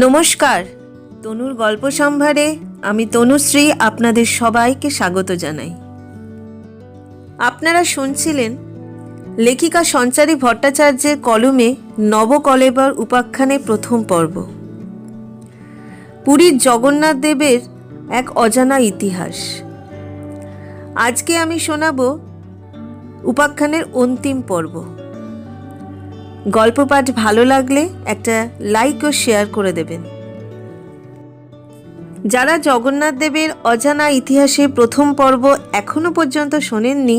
নমস্কার, তনুর গল্প সম্ভারে আমি তনুশ্রী আপনাদের সবাইকে স্বাগত জানাই। আপনারা শুনছিলেন লেখিকা সঞ্চারী ভট্টাচার্যের কলমে নবকলেবর উপাখ্যানে প্রথম পর্ব, পুরীর জগন্নাথ দেবের এক অজানা ইতিহাস। আজকে আমি শোনাব উপাখ্যানের অন্তিম পর্ব। গল্প পাঠ ভালো লাগলে একটা লাইক ও শেয়ার করে দেবেন। যারা জগন্নাথ দেবের অজানা ইতিহাসের প্রথম পর্ব এখনো পর্যন্ত শোনেননি,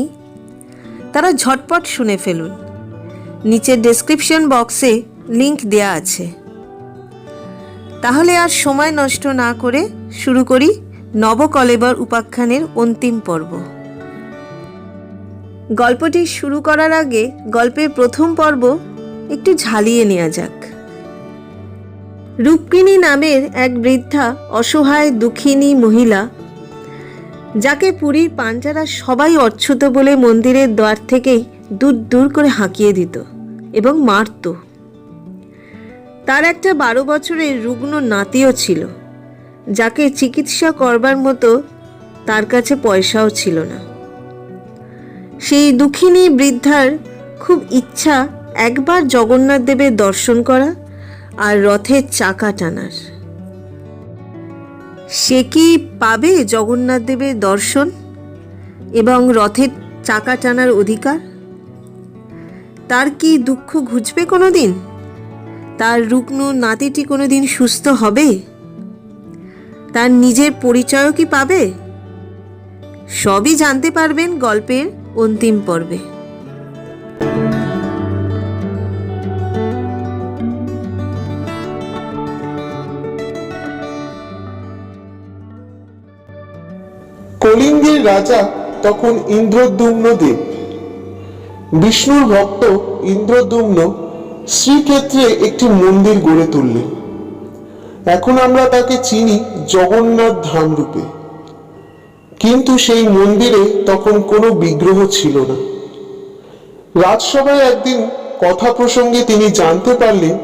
তারা ঝটপট শুনে ফেলুন। নিচের ডেসক্রিপশন বক্সে লিংক দেয়া আছে। তাহলে আর সময় নষ্ট না করে শুরু করি নবকলেবর উপাখ্যানের অন্তিম পর্ব। গল্পটি শুরু করার আগে গল্পের প্রথম পর্ব একটু ঝালিয়ে নেওয়া যাক। রূপকিনী নামের এক বৃদ্ধা অসহায় দুঃখিনী মহিলা, যাকে পুরীর পাঞ্জারা সবাই অচ্ছুত বলে মন্দিরের দ্বার থেকেই দূর দূর করে হাঁকিয়ে দিত এবং মারত। তার একটা 12 বছরের রুগ্ন নাতিও ছিল, যাকে চিকিৎসা করবার মতো তার কাছে পয়সাও ছিল না। সেই দুঃখিনী বৃদ্ধার খুব ইচ্ছা একবার জগন্নাথ দেবের দর্শন করা আর রথের চাকা টানার। সে কি পাবে জগন্নাথ দেবের দর্শন এবং রথের চাকা টানার অধিকার? তার কি দুঃখ ঘুচবে কোনোদিন? তার রুগ্ন নাতিটি কোনোদিন সুস্থ হবে? তার নিজের পরিচয়ও কি পাবে? সবই জানতে পারবেন গল্পের অন্তিম পর্বে। কলিঙ্গের রাজা তখন ইন্দ্রদ্যুম্ন দেব। বিষ্ণুর ভক্ত ইন্দ্রদ্যুম্ন শ্রীক্ষেত্রে একটি মন্দির গড়ে তুললেন। এখন আমরা তাকে চিনি জগন্নাথ ধাম রূপে। কিন্তু সেই মন্দিরে তখন কোনো বিগ্রহ ছিল না। রাজসভায় একদিন কথা প্রসঙ্গে তিনি জানতে পারলেন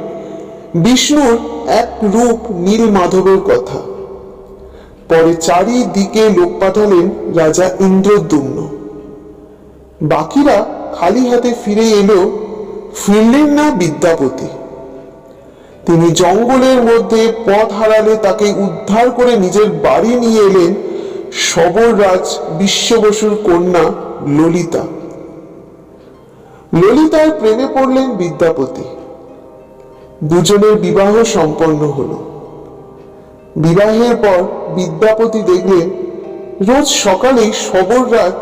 বিষ্ণুর এক রূপ নীলমাধবের কথা। পরে চারিদিকে লোক পাঠালেন রাজা ইন্দ্রদ্যুম্ন। বাকিরা খালি হাতে ফিরে এলেও ফিরলেন না বিদ্যাপতি। তিনি জঙ্গলের মধ্যে পথ হারালে তাকে উদ্ধার করে নিজের বাড়ি নিয়ে এলেন সবররাজ বিশ্ব বসুর কন্যা ললিতা। ললিতার প্রেমে পড়লেন বিদ্যাপতি। দুজনের বিবাহ সম্পন্ন হলো। বিবাহের পর বিদ্যাপতি দেখলেন রোজ সকালেই সবররাজ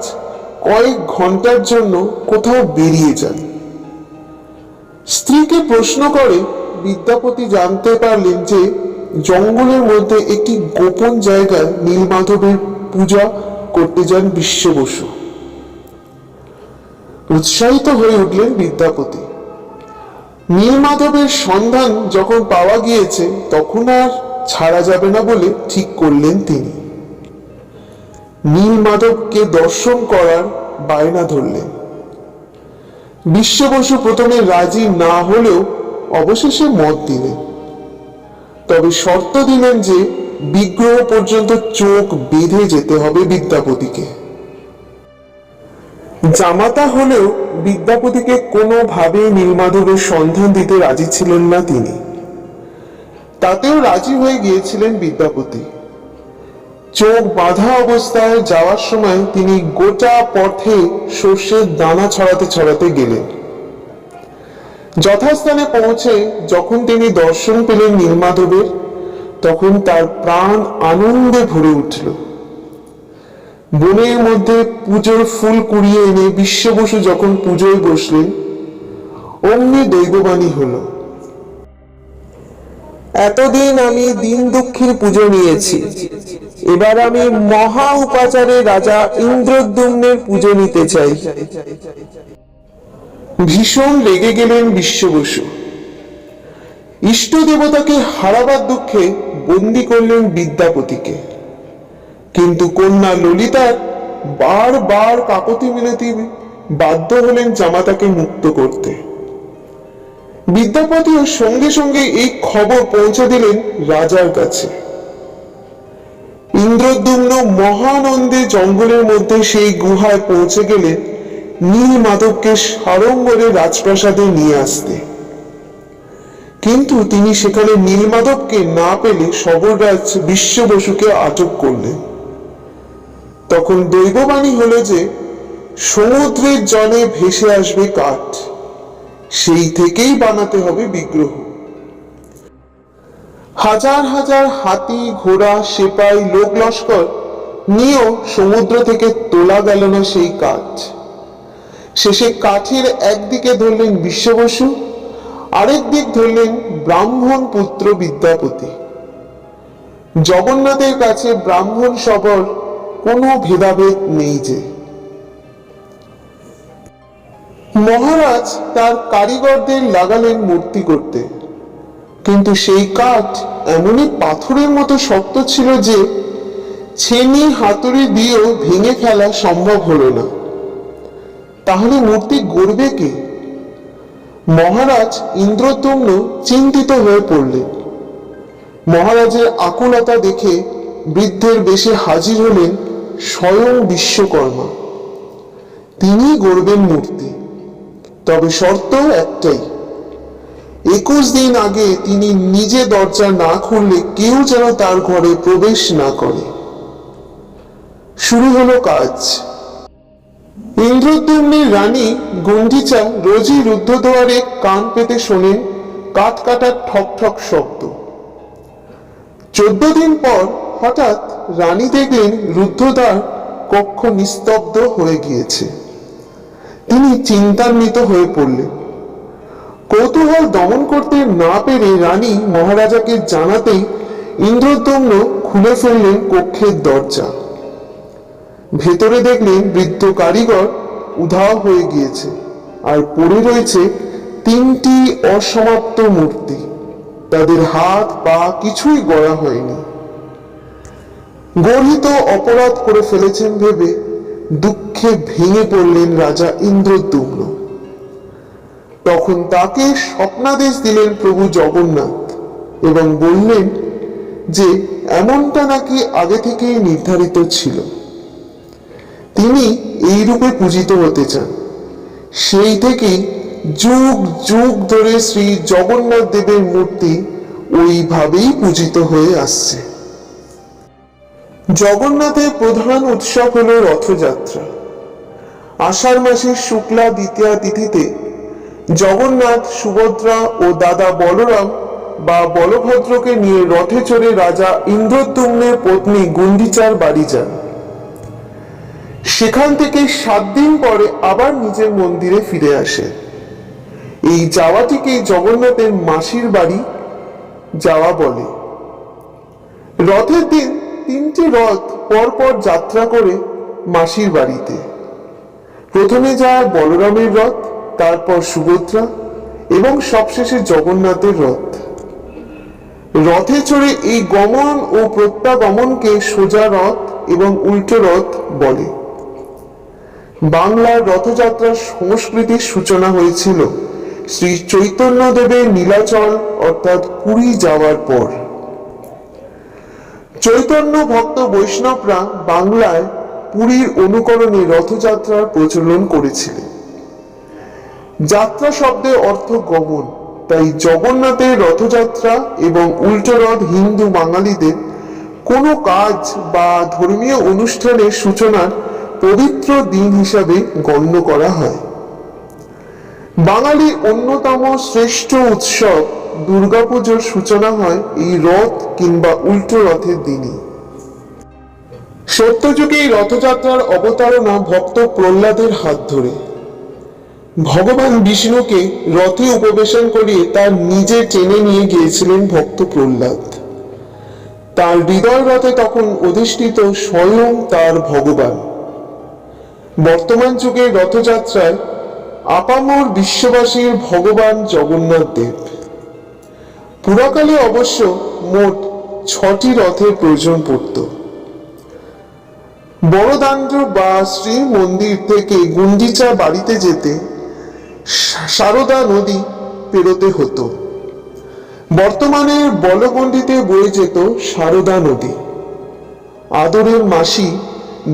কয়েক ঘন্টার জন্য কোথাও বেরিয়ে যান। স্ত্রীকে প্রশ্ন করে বিদ্যাপতি জানতে পারলেন যে জঙ্গলের মধ্যে একটি গোপন জায়গায় নীলমাধবের পূজা করতে যান বিশ্ব বসু। উৎসাহিত হয়ে উঠলেন বিদ্যাপতি। নীলমাধবের সন্ধান যখন পাওয়া গিয়েছে তখন আর ছাড়া যাবে না বলে ঠিক করলেন তিনি। নীলমাধবকে দর্শন করার বায়না ধরলেন। বিশ্ব বসু প্রথমে রাজি না হলেও অবশেষে মত দিলেন। তবে শর্ত দিলেন যে বিগ্রহ পর্যন্ত চোখ বেঁধে যেতে হবে বিদ্যাপতিকে। জামাতা হলেও বিদ্যাপতিকে কোনোভাবে নীলমাধবের সন্ধান দিতে রাজি ছিলেন না তিনি। তাতেও রাজি হয়ে গিয়েছিলেন বিদ্যাপতি। চোখ বাঁধা অবস্থায় যাওয়ার সময় তিনি গোটা পথে সর্ষের দানা ছড়াতে ছড়াতে গেলেন। যথাস্থানে পৌঁছে যখন তিনি দর্শন পেলেন নীলমাধবের, তখন তার প্রাণ আনন্দে ভরে উঠল। বনের মধ্যে পুজোর ফুল কুড়িয়ে এনে বিশ্ব বসু যখন পুজোয় বসলেন, অমনি দৈববাণী হলো, এতদিন আমি দীন দুঃখীর পুজো নিয়েছি, এবার আমি মহা উপাচারে রাজা ইন্দ্রদ্যুম্নের পুজো নিতে চাই। ভীষণ রেগে গেলেন বিশ্ব বসু। ইষ্ট দেবতাকে হারাবার দুঃখে বন্দী করলেন বিদ্যাপতিকে। কিন্তু কন্যা ললিতার বারবার কাকতি মিনতি বাধ্য হলেন জামাতাকে মুক্ত করতে। বিদ্যাপতিও সঙ্গে সঙ্গে এই খবর পৌঁছে দিলেন রাজার কাছে। ইন্দ্রদ্যুম্ন মহানন্দে জঙ্গলের মধ্যে সেই গুহায় পৌঁছে গেলেন নীল মাধবকে সাড়ম্বরে রাজপ্রাসাদে নিয়ে আসতে। কিন্তু তিনি সেখানে নীলমাধবকে না পেলে সবররাজ বিশ্ব বসুকে আটক করলেন। তখন দৈববাণী হলো যে সমুদ্রের জলে ভেসে আসবে কাঠ, সেই থেকেই বানাতে হবে বিগ্রহ। হাজার হাজার হাতি ঘোড়া সেপাই লোক লস্কর নিয়েও সমুদ্র থেকে তোলা গেল না সেই কাঠ। শেষে কাঠের একদিকে ধরলেন বিশ্ব বসু, আরেক দিক ধরলেন ব্রাহ্মণ পুত্র বিদ্যাপতি। জগন্নাথের কাছে ব্রাহ্মণ সবর কোনো ভেদাভেদ নেই যে। মহারাজ তার কারিগরদের লাগালেন মূর্তি করতে, কিন্তু সেই কাঠ এমনই পাথরের মতো শক্ত ছিল যে ছেনি হাতুড়ি দিয়েও ভেঙে ফেলা সম্ভব হলো না। তাহলে মূর্তি গড়বে কে? মহারাজ ইন্দ্রদ্যুম্ন চিন্তিত হয়ে পড়লেন। মহারাজের আকুলতা দেখে বৃদ্ধের বেশে হাজির হলেন স্বয়ং বিশ্বকর্মা। তিনি গড়বেন মূর্তি, তবে শর্ত একটাই, 21 দিন আগে তিনি নিজে দরজা না খুললে কেউ যেন তার ঘরে প্রবেশ না করে। শুরু হলো কাজ। ইন্দ্রদ্যুম্নের রানী গুন্ডিচা রোজই রুদ্ধদ্বারে কান পেতে শোনেন কাঠ কাটার ঠক ঠক শব্দ। 14 দিন পর হঠাৎ রানী দেখলেন রুদ্ধদ্বার কক্ষ নিস্তব্ধ হয়ে গিয়েছে। তিনি চিন্তান্বিত হয়ে পড়লেন। কৌতূহল দমন করতে না পেরে রানী মহারাজাকে জানাতেই ইন্দ্রদ্যুম্ন খুলে ফেললেন কক্ষের দরজা। ভেতরে দেখলেন বৃদ্ধ কারিগর উধাও হয়ে গিয়েছে, আর পড়ে রয়েছে 3টি অসমাপ্ত মূর্তি। তাদের হাত পা কিছুই গড়া হয়নি। গর্হিত অপরাধ করে ফেলেছেন ভেবে দুঃখে ভেঙে পড়লেন রাজা ইন্দ্রদ্যুম্ন। তখন তাকে স্বপ্নাদেশ দিলেন প্রভু জগন্নাথ এবং বললেন যে এমনটা নাকি আগে থেকেই নির্ধারিত ছিল। তিনি এই রূপে পূজিত হতে চান। সেই থেকেই যুগ যুগ ধরে শ্রী জগন্নাথ দেবের মূর্তি ওইভাবেই পূজিত হয়ে আসছে। জগন্নাথের প্রধান উৎসব হলো রথযাত্রা। আষাঢ় মাসের শুক্লা দ্বিতীয়া তিথিতে জগন্নাথ, সুভদ্রা ও দাদা বলরাম বা বলভদ্রকে নিয়ে রথে চড়ে রাজা ইন্দ্রদ্যুম্নের পত্নী গুন্ডিচার বাড়ি যান। সেখান থেকে 7 দিন পরে আবার নিজের মন্দিরে ফিরে আসে। এই যাওয়াটিকে জগন্নাথের মাসির বাড়ি যাওয়া বলে। রথের দিন 3টি রথ পরপর যাত্রা করে মাসির বাড়িতে। প্রথমে যায় বলরামের রথ, তারপর সুভদ্রা এবং সবশেষে জগন্নাথের রথ। রথে চড়ে এই গমন ও প্রত্যাগমনকে সোজা রথ এবং উল্টো রথ বলে। বাংলার রথযাত্রার সংস্কৃতির সূচনা হয়েছিল শ্রী চৈতন্যদেবের নীলাচল অর্থাৎ পুরী যাওয়ার পর। চৈতন্য ভক্ত বৈষ্ণবরা বাংলায় পুরীর অনুকরণে রথযাত্রার প্রচলন করেছিলেন। যাত্রা শব্দের অর্থ গমন, তাই জগন্নাথের রথযাত্রা এবং উল্টো রথ হিন্দু বাঙালিদের কোনো কাজ বা ধর্মীয় অনুষ্ঠানের সূচনার পবিত্র দিন হিসাবে গণ্য করা হয়। বাঙালির অন্যতম শ্রেষ্ঠ উৎসব দুর্গাপুজোর সূচনা হয় এই রথ কিংবা উল্টো রথের দিনই। সত্যযুগে এই রথযাত্রার অবতারণা ভক্ত প্রহ্লাদের হাত ধরে। ভগবান বিষ্ণুকে রথে উপবেশন করিয়ে তার নিজে টেনে নিয়ে গিয়েছিলেন ভক্ত প্রহ্লাদ। তার হৃদয় রথে তখন অধিষ্ঠিত স্বয়ং তার ভগবান। বর্তমান যুগে রথযাত্রায় আপামর বিশ্ববাসীর ভগবান জগন্নাথ দেব। পুরাকালে অবশ্য মোট 6টি রথের প্রয়োজন পড়ত। বড়দান্ড বা শ্রী মন্দির থেকে গুন্ডিচা বাড়িতে যেতে সারদা নদী পেরোতে হতো। বর্তমানে বলগণ্ডিতে বয়ে যেত সারদা নদী। আদরের মাসি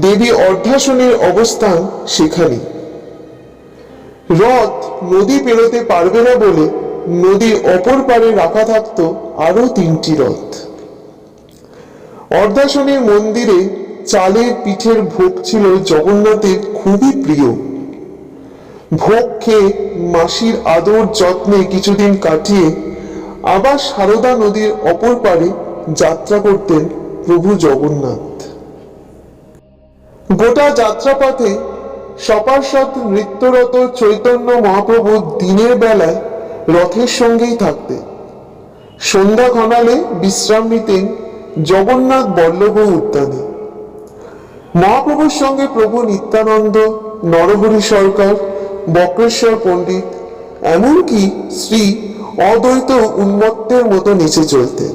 দেবী অর্ধাসনের অবস্থান সেখানে। রথ নদী পেরোতে পারবে না বলে নদীর অপর পারে রাখা থাকতো আরো 3টি রথ। অর্ধাসনের মন্দিরে চালের পিঠের ভোগ ছিল জগন্নাথের খুবই প্রিয়। ভোগ খেয়ে মাসির আদর যত্নে কিছুদিন কাটিয়ে আবার সারদা নদীর অপর পারে যাত্রা করতেন প্রভু জগন্নাথ। গোটা যাত্রাপথে সপার্ষদ নৃত্যরত চৈতন্য মহাপ্রভু দিনের বেলায় রথের সঙ্গেই থাকতেন। সন্ধ্যা ঘনালে বিশ্রাম নিতেন জগন্নাথ বল্লভ উদ্যানে। মহাপ্রভুর সঙ্গে প্রভু নিত্যানন্দ, নরহরি সরকার, বক্রেশ্বর পণ্ডিত, এমনকি শ্রী অদ্বৈত উন্মত্তের মতো নেচে চলতেন।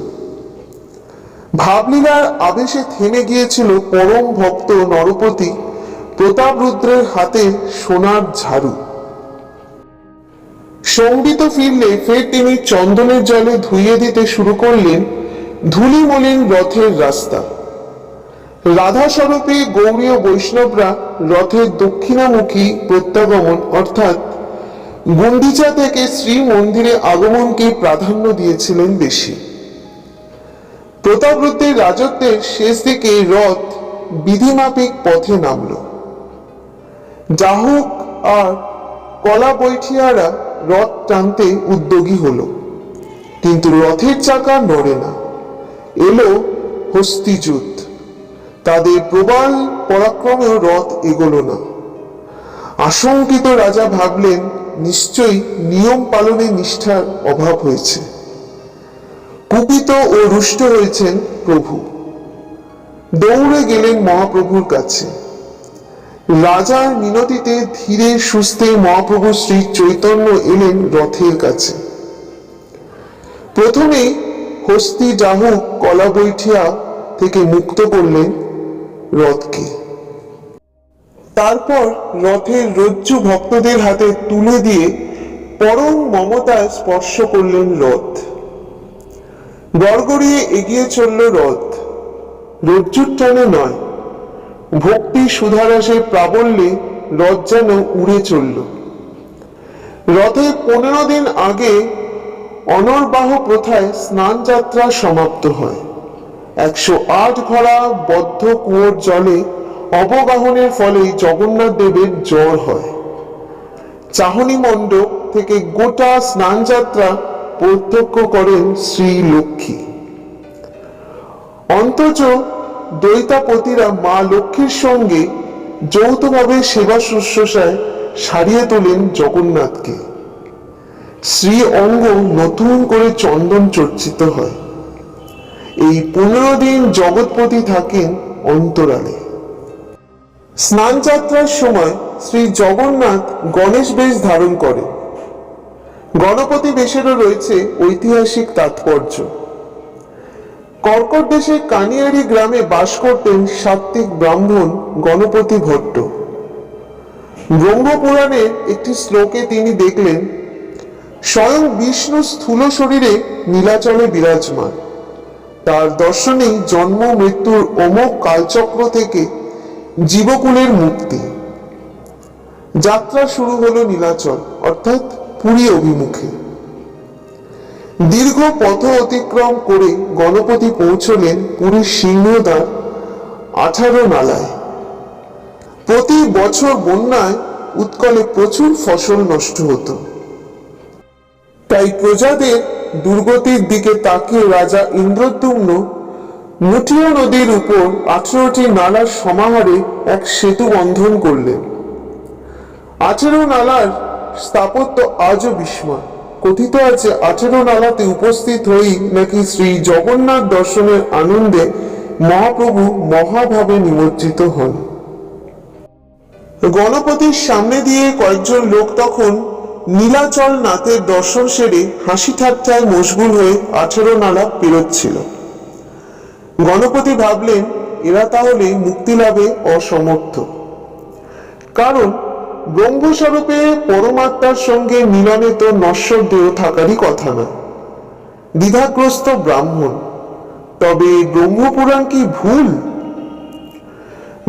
ভাবলীলার আবেশে থেমে গিয়েছিল পরম ভক্ত নরপতি প্রতাপরুদ্রের হাতে সোনার ঝাড়ু। সঙ্গীত ফিরলে ফের তিনি চন্দনের জলে ধুইয়ে দিতে শুরু করলেন ধূলিমলিন রথের রাস্তা। রাধা স্বরূপী গৌড়ীয় বৈষ্ণবরা রথের দক্ষিণামুখী প্রত্যাগমন অর্থাৎ গুন্ডিচা থেকে শ্রী মন্দিরে আগমনকে প্রাধান্য দিয়েছিলেন বেশি। প্রতাপরুদ্রের রাজত্বের শেষ দিকে রথ বিধিমাফিক পথে নামল। ডাহুক আর কলা বৈঠিয়ারা রথ টানতে উদ্যোগী হলো, কিন্তু রথের চাকা নড়ে না। এলো হস্তিযুদ্ধ। তাদের প্রবল পরাক্রমেও রথ এগোলো না। আশঙ্কিত রাজা ভাবলেন নিশ্চয়ই নিয়ম পালনে নিষ্ঠার অভাব হয়েছে। কুপিত ও রুষ্ট হয়েছেন প্রভু। দৌড়ে গেলেন মহাপ্রভুর কাছে। রাজার মিনতিতে ধীরে সুস্থে মহাপ্রভু শ্রী চৈতন্য এলেন রথের কাছে। প্রথমে হস্তি ডাহুক কলা বৈঠিয়া থেকে মুক্ত করলেন রথকে। তারপর রথের রজ্জু ভক্তদের হাতে তুলে দিয়ে পরম মমতায় স্পর্শ করলেন রথ। গড়গড়িয়ে এগিয়ে চলল রথ, রজ্জুর টানে নয়। ভক্তি সুধারসে প্রাবল্যে রথ যেন উড়ে চলল। রথে 15 দিন আগে অনর্বাহ প্রথায় স্নান যাত্রা সমাপ্ত হয়। 108 ঘড়া বদ্ধ কুয়োর জলে অবগাহনের ফলে জগন্নাথ দেবের জ্বর হয়। চাহনি মণ্ডপ থেকে গোটা স্নান যাত্রা প্রত্যক্ষ করেন শ্রী লক্ষ্মী। অন্তজ দৈতাপতিরা মা লক্ষ্মীর সঙ্গে যৌথভাবে সেবা শুশ্রূষায় সারিয়ে তোলেন জগন্নাথকে। শ্রী অঙ্গ নতুন করে চন্দন চর্চিত হয়। এই 15 দিন জগৎপতি থাকেন অন্তরালে। স্নান যাত্রার সময় শ্রী জগন্নাথ গণেশ বেশ ধারণ করেন। গণপতি বেশেরও রয়েছে ঐতিহাসিক তাৎপর্য। কর্কট দেশে কানিয়ারি গ্রামে বাস করতেন সাত্ত্বিক ব্রাহ্মণ গণপতি ভট্ট। ব্রহ্মপুরাণের একটি শ্লোকে তিনি দেখলেন স্বয়ং বিষ্ণু স্থূল শরীরে নীলাচলে বিরাজমান। তার দর্শনেই জন্ম মৃত্যুর অমোঘ কালচক্র থেকে জীবকুলের মুক্তি। যাত্রা শুরু হলো নীলাচল অর্থাৎ পুরী অভিমুখে। দীর্ঘ পথ অতিক্রম করে গণপতি পৌঁছলেন পুরীর সিংহদ্বার 18 নালায়। প্রতি বছর বন্যায় উৎকলে প্রচুর ফসল নষ্ট হতো। তাই প্রজাদের দুর্গতির দিকে তাকিয়ে রাজা ইন্দ্রদ্যুম্ন মুঠিয়া নদীর উপর 18টি নালার সমাহারে এক সেতু বন্ধন করলেন। 18 নালার স্থাপত্য আজও বিস্ময়। কথিত আছে 18 নালাতে উপস্থিত হয়েই নাকি শ্রী জগন্নাথ দর্শনের আনন্দে মহাপ্রভু মহাভাবে নিমজ্জিত হন। গণপতির সামনে দিয়ে কয়েকজন লোক তখন নীলাচল নাথের দর্শন সেরে হাসি ঠাট্টায় মশগুল হয়ে 18 নালা পেরোচ্ছিল। গণপতি ভাবলেন এরা তাহলে মুক্তি লাভে অসমর্থ, কারণ ব্রহ্মস্বরূপে পরমাত্মার সঙ্গে মিলনে তো নশ্বর দেহ থাকারই কথা না। দ্বিধাগ্রস্ত ব্রাহ্মণ, তবে ব্রহ্মপুরাণ কি ভুল?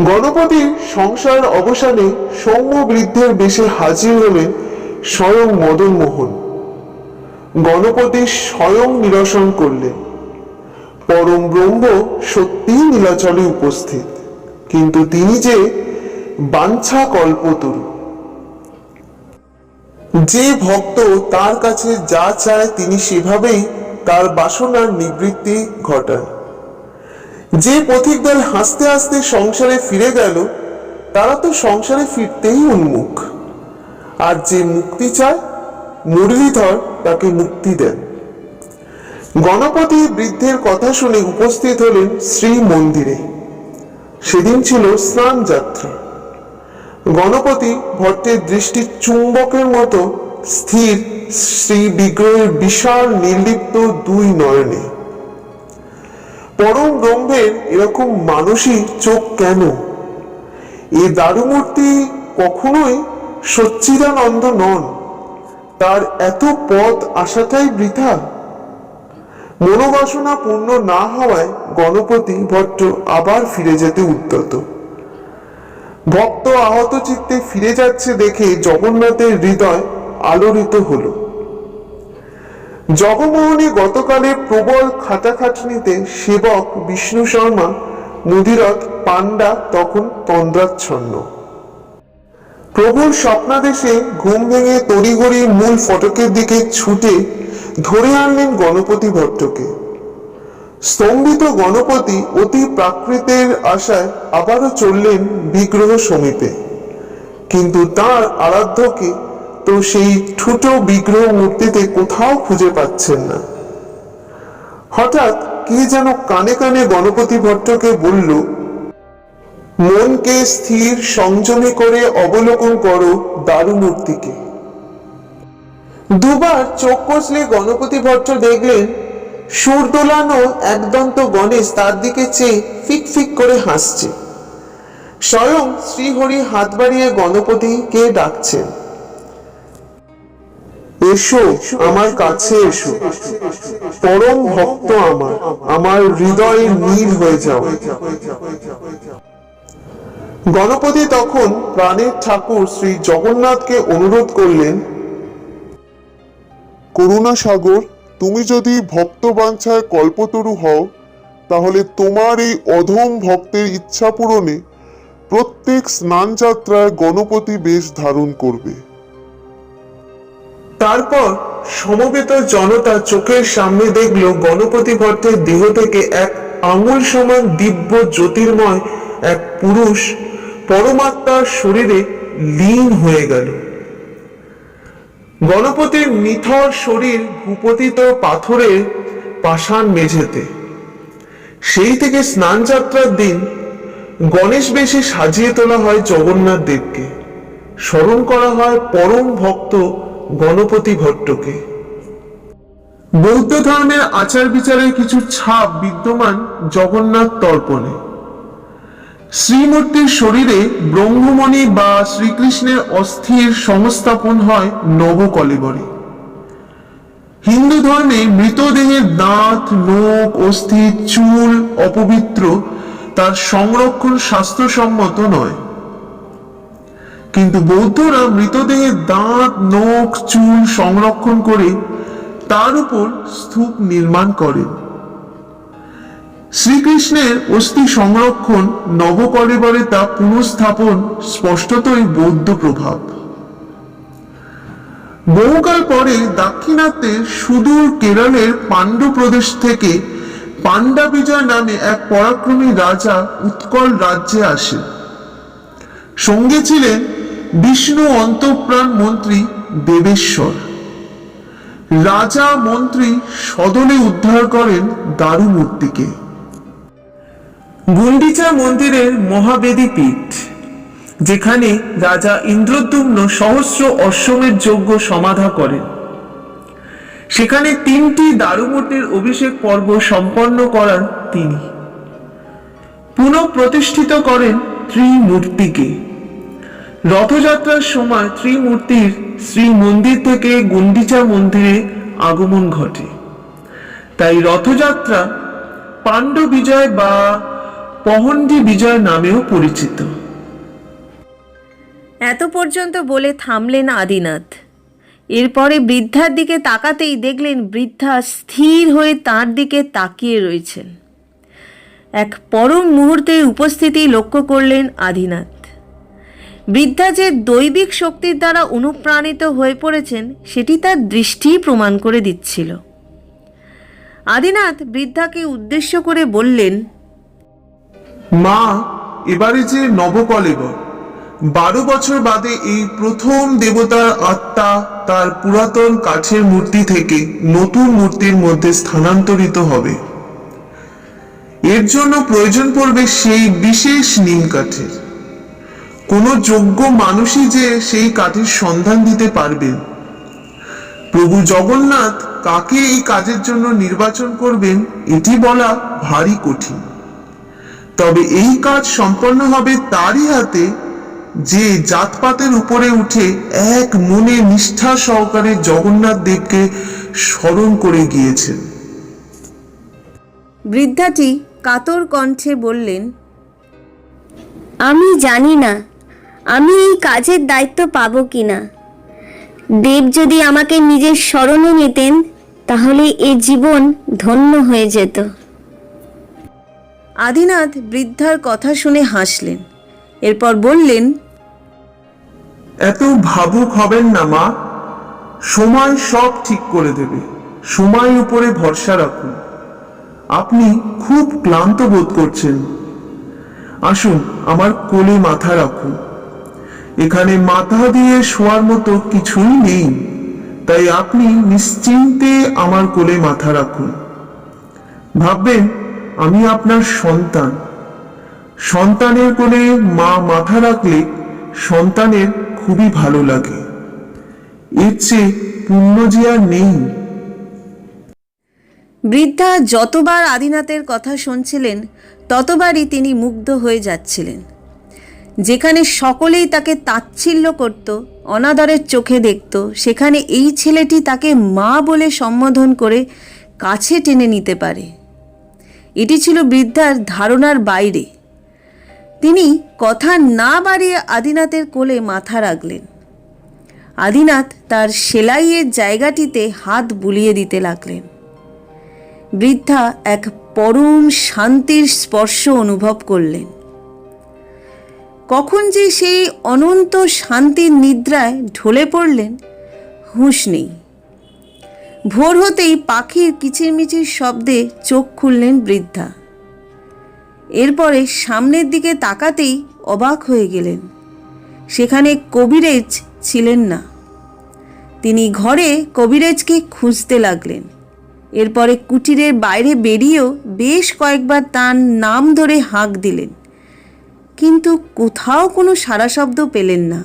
গণপতির সংসার অবসানে সৌম্য বৃদ্ধের বেশে হাজির হলেন স্বয়ং মদন মোহন। গণপতি স্বয়ং নিরসন করলেন। পরম ব্রহ্ম সত্যিই নীলাচলে উপস্থিত, কিন্তু তিনি যে বাঞ্ছা কল্পতরু। যে ভক্ত তার কাছে যা চায় তিনি সেভাবেই তার বাসনার নিবৃত্তি ঘটান। যে পথিকদল হাসতে হাসতে সংসারে ফিরে গেল, তারা তো সংসারে ফিরতেই উন্মুখ। আর যে মুক্তি চায়, মুরলীধর তাকে মুক্তি দেন। গণপতি বৃদ্ধের কথা শুনে উপস্থিত হলেন শ্রী মন্দিরে। সেদিন ছিল স্নান যাত্রা। গণপতি ভট্টের দৃষ্টি চুম্বকের মতো স্থির শ্রী বিগ্রহের বিশাল নির্লিপ্ত দুই নয়নে। পরম ব্রহ্মের এরকম মানসী চোখ কেন? এ দারুমূর্তি কখনোই সচ্চিদানন্দ নন। তার এত পথ আসাটাই বৃথা। মনোবাসনা পূর্ণ না হওয়ায় গণপতি ভট্ট আবার ফিরে যেতে উদ্যত। ভক্ত আহত চিত্তে ফিরে যাচ্ছে দেখে জগন্নাথের হৃদয় আলোড়িত হল। জগমোহনে গতকালে প্রবল খাটাখাটনিতে সেবক বিষ্ণু শর্মা, মুদিরথ পাণ্ডা তখন তন্দ্রাচ্ছন্ন। প্রভুর স্বপ্নাদেশে ঘুম ভেঙে তড়িঘড়ি মূল ফটকের দিকে ছুটে ধরে আনলেন গণপতি ভট্টকে। স্তম্ভিত গণপতি অতি প্রাকৃতের আশায় আবারও চললেন বিগ্রহ সমীপে, কিন্তু তার আরাধ্যকে তো সেই ঠুটো বিগ্রহ মূর্তিতে কোথাও খুঁজে পাচ্ছেন না। হঠাৎ কে যেন কানে কানে গণপতি ভট্টকে বলল, মনকে স্থির সংযমী করে অবলোকন করো দারুমূর্তিকে। দুবার চোখ কষলে গণপতি ভট্ট দেখলেন সুর দোলানো একদন্ত গণেশ তার দিকে চেয়ে ফিক ফিক করে হাসছে। স্বয়ং শ্রীহরি হাত বাড়িয়ে গণপতিকে ডাকছেন, এসো আমার কাছে এসো, পরম ভক্ত আমার, আমার হৃদয়ে নীল হয়ে যাও। গণপতি তখন প্রাণের ঠাকুর শ্রী জগন্নাথকে অনুরোধ করলেন, করুণা সাগর, তুমি যদি ভক্ত বাঞ্ছায় কল্পতরু হও, তাহলে তোমার এই অধম ভক্তের ইচ্ছা পূরণে প্রত্যেক স্নান যাত্রায় গণপতি বেশ ধারণ করবে। তারপর সমবেত জনতা চোখের সামনে দেখল গণপতি ভট্টের দেহ থেকে এক আঙুল সমান দিব্য জ্যোতির্ময় এক পুরুষ পরমাত্মার শরীরে লীন হয়ে গেল। গণপতির নিথর শরীর ভূপতিত পাথরের পাষাণ মেঝেতে। সেই থেকে স্নান যাত্রার দিন গণেশ বেশে সাজিয়ে তোলা হয় জগন্নাথ দেবকে, স্মরণ করা হয় পরম ভক্ত গণপতি ভট্টকে। বৌদ্ধ ধর্মের আচার বিচারের কিছু ছাপ বিদ্যমান জগন্নাথ তর্পণে। শ্রীমূর্তির শরীরে ব্রহ্মমণি বা শ্রীকৃষ্ণের অস্থির সংস্থাপন হয় নবকলেবরে। হিন্দু ধর্মে মৃতদেহের দাঁত, নখ, অস্থি, চুল অপবিত্র, তার সংরক্ষণ স্বাস্থ্যসম্মত নয়। কিন্তু বৌদ্ধরা মৃতদেহের দাঁত, নখ, চুল সংরক্ষণ করে তার উপর স্তূপ নির্মাণ করেন। শ্রীকৃষ্ণের অস্থি সংরক্ষণ, নবকলেবরে তা পুনঃস্থাপন স্পষ্টতই বৌদ্ধ প্রভাব। বহুকাল পরে দাক্ষিণাত্যের সুদূর কেরলের পাণ্ডু প্রদেশ থেকে পাণ্ডা বিজয় নামে এক পরাক্রমী রাজা উৎকল রাজ্যে আসেন। সঙ্গে ছিলেন বিষ্ণু অন্তঃপ্রাণ মন্ত্রী দেবেশ্বর। রাজা মন্ত্রী সদলে উদ্ধার করেন দারুমূর্তিকে। গুন্ডিচা মন্দিরের মহাবেদী পীঠ, যেখানে রাজা ইন্দ্রদ্যুম্ন সহস্র অশ্বমেধ যজ্ঞ সমাধা করেন, সেখানে 3টি দারুমূর্তির অভিষেক পর্ব সম্পন্ন করান তিনি। পুনঃ প্রতিষ্ঠিত করেন ত্রিমূর্তিকে। রথযাত্রার সময় ত্রিমূর্তির শ্রী মন্দির থেকে গুন্ডিচা মন্দিরে আগমন ঘটে, তাই রথযাত্রা পাণ্ডব বিজয় বা পহণ্ডি বিজয় নামেও পরিচিত। এত পর্যন্ত বলে থামলেন আদিনাথ। এরপরে বৃদ্ধার দিকে তাকাতেই দেখলেন বৃদ্ধা স্থির হয়ে তার দিকে তাকিয়ে রয়েছেন। এক পরম মুহূর্তের উপস্থিতি লক্ষ্য করলেন আদিনাথ। বৃদ্ধা যে দৈবিক শক্তির দ্বারা অনুপ্রাণিত হয়ে পড়েছেন সেটি তার দৃষ্টিই প্রমাণ করে দিচ্ছিল। আদিনাথ বৃদ্ধাকে উদ্দেশ্য করে বললেন, মা, এবারে যে নবকলেবর 12 বছর বাদে এই প্রথম দেবতার আত্মা তার পুরাতন কাঠের মূর্তি থেকে নতুন মূর্তির মধ্যে স্থানান্তরিত হবে। এর জন্য প্রয়োজন পড়বে সেই বিশেষ নিম কাঠের। কোনো যোগ্য মানুষই যে সেই কাঠের সন্ধান দিতে পারবেন। প্রভু জগন্নাথ কাকে এই কাজের জন্য নির্বাচন করবেন এটি বলা ভারী কঠিন। তবে এই কাজ সম্পন্ন হবে তারই হাতে যে জাতপাতের উপরে উঠে এক মনে নিষ্ঠা সহকারে জগন্নাথ দেবকে স্মরণ করে গিয়েছেন। বৃদ্ধাটি কাতর কণ্ঠে বললেন, আমি জানি না আমি এই কাজের দায়িত্ব পাবো কিনা। দেব যদি আমাকে নিজের শরণে নিতেন তাহলে এ জীবন ধন্য হয়ে যেত। আদিনাথ বৃদ্ধার কথা শুনে হাসলেন। এরপর বললেন, এত ভাবুক হবেন না মা, সময় সব ঠিক করে দেবে। সময় উপরে ভরসা রাখুন। আপনি খুব ক্লান্ত বোধ করছেন, আসুন আমার কোলে মাথা রাখুন। এখানে মাথা দিয়ে শোয়ার মতো কিছুই নেই, তাই আপনি নিশ্চিন্তে আমার কোলে মাথা রাখুন। ভাববেন আমি আপনার সন্তান। সন্তানের কোলে মা মাথা রাখলে সন্তানের খুবই ভালো লাগে। এর চেয়ে পুণ্য যে আর নেই। বৃদ্ধা যতবার আদিনাথের কথা শুনছিলেন ততবারই তিনি মুগ্ধ হয়ে যাচ্ছিলেন। যেখানে সকলেই তাকে তাচ্ছিল্য করত, অনাদরের চোখে দেখত, সেখানে এই ছেলেটি তাকে মা বলে সম্বোধন করে কাছে টেনে নিতে পারে, এটি ছিল বৃদ্ধার ধারণার বাইরে। তিনি কথা না বাড়িয়ে আদিনাথের কোলে মাথা রাখলেন। আদিনাথ তার সেলাইয়ের জায়গাটিতে হাত বুলিয়ে দিতে লাগলেন। বৃদ্ধা এক পরম শান্তির স্পর্শ অনুভব করলেন। কখন যে সেই অনন্ত শান্তির নিদ্রায় ঢলে পড়লেন হুঁশ নেই। ভোর হতেই পাখির কিচিরমিচির শব্দে চোখ খুললেন বৃদ্ধা। এরপরে সামনের দিকে তাকাতেই অবাক হয়ে গেলেন। সেখানে কবিরেজ ছিলেন না। তিনি ঘরে কবিরেজকে খুঁজতে লাগলেন। এরপরে কুটিরের বাইরে বেরিয়েও বেশ কয়েকবার তার নাম ধরে হাঁক দিলেন, কিন্তু কোথাও কোনো সাড়া শব্দ পেলেন না।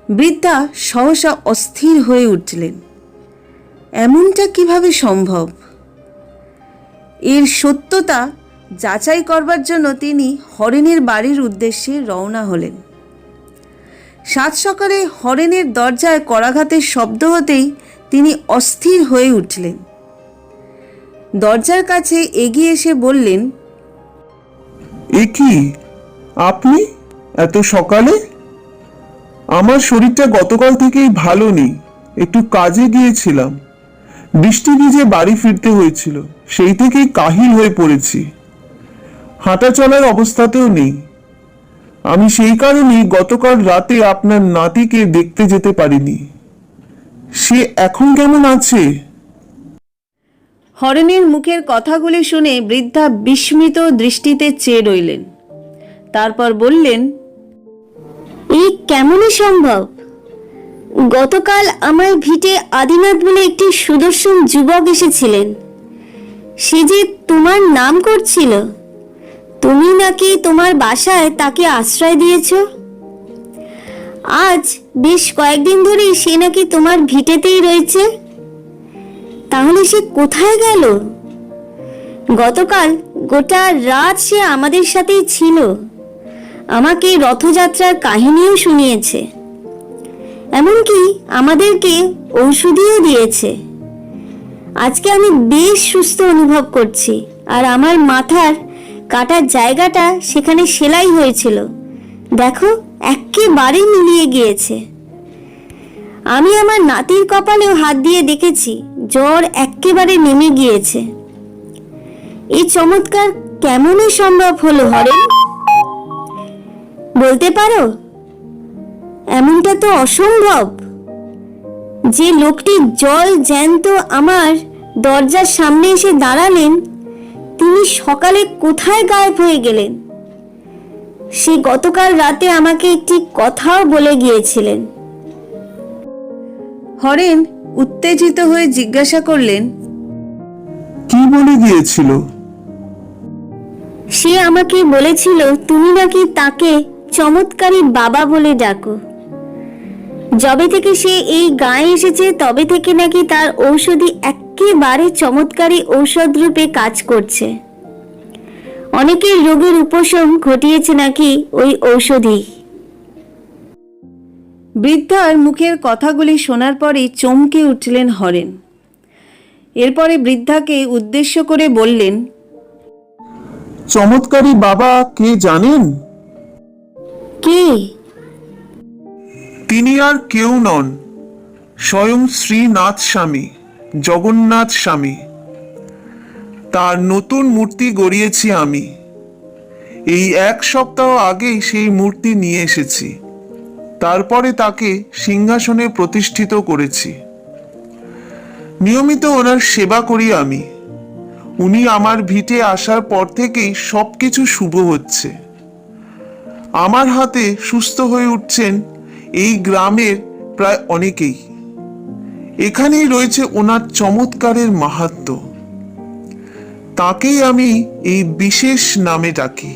বৃদ্ধা সহসা অস্থির হয়ে উঠলেন। এমনটা কিভাবে সম্ভব? এর সত্যতা যাচাই করবার জন্য তিনি হরেনের বাড়ির উদ্দেশ্যে রওনা হলেন। সাত সকালে হরেনের দরজায় করাঘাতের শব্দ হতেই তিনি অস্থির হয়ে উঠলেন। দরজার কাছে এগিয়ে এসে বললেন, এ কি, আপনি এত সকালে? আমার শরীরটা গতকাল থেকেই ভালো নেই, একটু কাজে গিয়েছিলাম, বৃষ্টি ভিজে বাড়ি ফিরতে হয়েছিল, সেই থেকেই কাহিল হয়ে পড়েছি, হাঁটা চলার অবস্থাতেও নেই। আমি সেই কারণেই গতকাল রাতে আপনার নাতিকে দেখতে যেতে পারিনি। সে এখন কেমন আছে? হরেনের মুখের কথাগুলি শুনে বৃদ্ধা বিস্মিত দৃষ্টিতে চেয়ে রইলেন। তারপর বললেন, এই কেমনই সম্ভব? গতকাল আমার ভিটে আদিনাথ বলে একটি সুদর্শন যুবক এসেছিলেন। সে যে তোমার নাম করছিল। তুমি নাকি তোমার বাসায় তাকে আশ্রয় দিয়েছ। আজ বেশ কয়েকদিন ধরেই সে নাকি তোমার ভিটেতেই রয়েছে। তাহলে সে কোথায় গেল? গতকাল গোটা রাত সে আমাদের সাথেই ছিল। আমাকে রথযাত্রার কাহিনীও শুনিয়েছে, এমনকি আমাদেরকে ঔষধিও দিয়েছে। আজকে আমি বেশ সুস্থ অনুভব করছি, আর আমার মাথার কাটার জায়গাটা সেখানে সেলাই হয়েছিল, দেখো একেবারে মিলিয়ে গিয়েছে। আমি আমার নাতির কপালেও হাত দিয়ে দেখেছি, জ্বর একেবারে নেমে গিয়েছে। এই চমৎকার কেমনই সম্ভব হলো হরেন? বলতে পারো? এমনটা তো অসম্ভব। যে লোকটি জল জ্যান্ত আমার দরজার সামনে এসে দাঁড়ালেন, তিনি সকালে কোথায় গায়েব হয়ে গেলেন? সে গতকাল রাতে আমাকে একটি কথাও বলে গিয়েছিলেন। হরেন উত্তেজিত হয়ে জিজ্ঞাসা করলেন, কি বলে গিয়েছিল? সে আমাকে বলেছিল তুমি নাকি তাকে চমৎকারী বাবা বলে ডাকো। যবে থেকে সে এই গায়ে এসেছে তবে থেকে নাকি তার ঔষধি একেবারে চমৎকারী ঔষধ রূপে কাজ করছে। অনেকের রোগের উপশম ঘটিয়েছে নাকি ওই ঔষধি। বৃদ্ধার মুখের কথাগুলি শোনার পরেই চমকে উঠলেন হরেন। এরপরে বৃদ্ধাকে উদ্দেশ্য করে বললেন, চমৎকারী বাবা কে জানেন? কে? তিনি আর কেউ নন, স্বয়ং শ্রীনাথ স্বামী, জগন্নাথ স্বামী। তার নতুন মূর্তি গড়িয়েছি আমি। এই 1 সপ্তাহ আগেই সেই মূর্তি নিয়ে এসেছি। তারপরে তাকে সিংহাসনে প্রতিষ্ঠিত করেছি। নিয়মিত ওনার সেবা করি আমি। উনি আমার ভিটে আসার পর থেকেই সবকিছু শুভ হচ্ছে। আমার হাতে সুস্থ হয়ে উঠছেন এই গ্রামের প্রায় অনেকেই। এখানেই রয়েছে ওনার চমৎকারের মাহাত্ম্য। তাকেই আমি এই বিশেষ নামে ডাকি।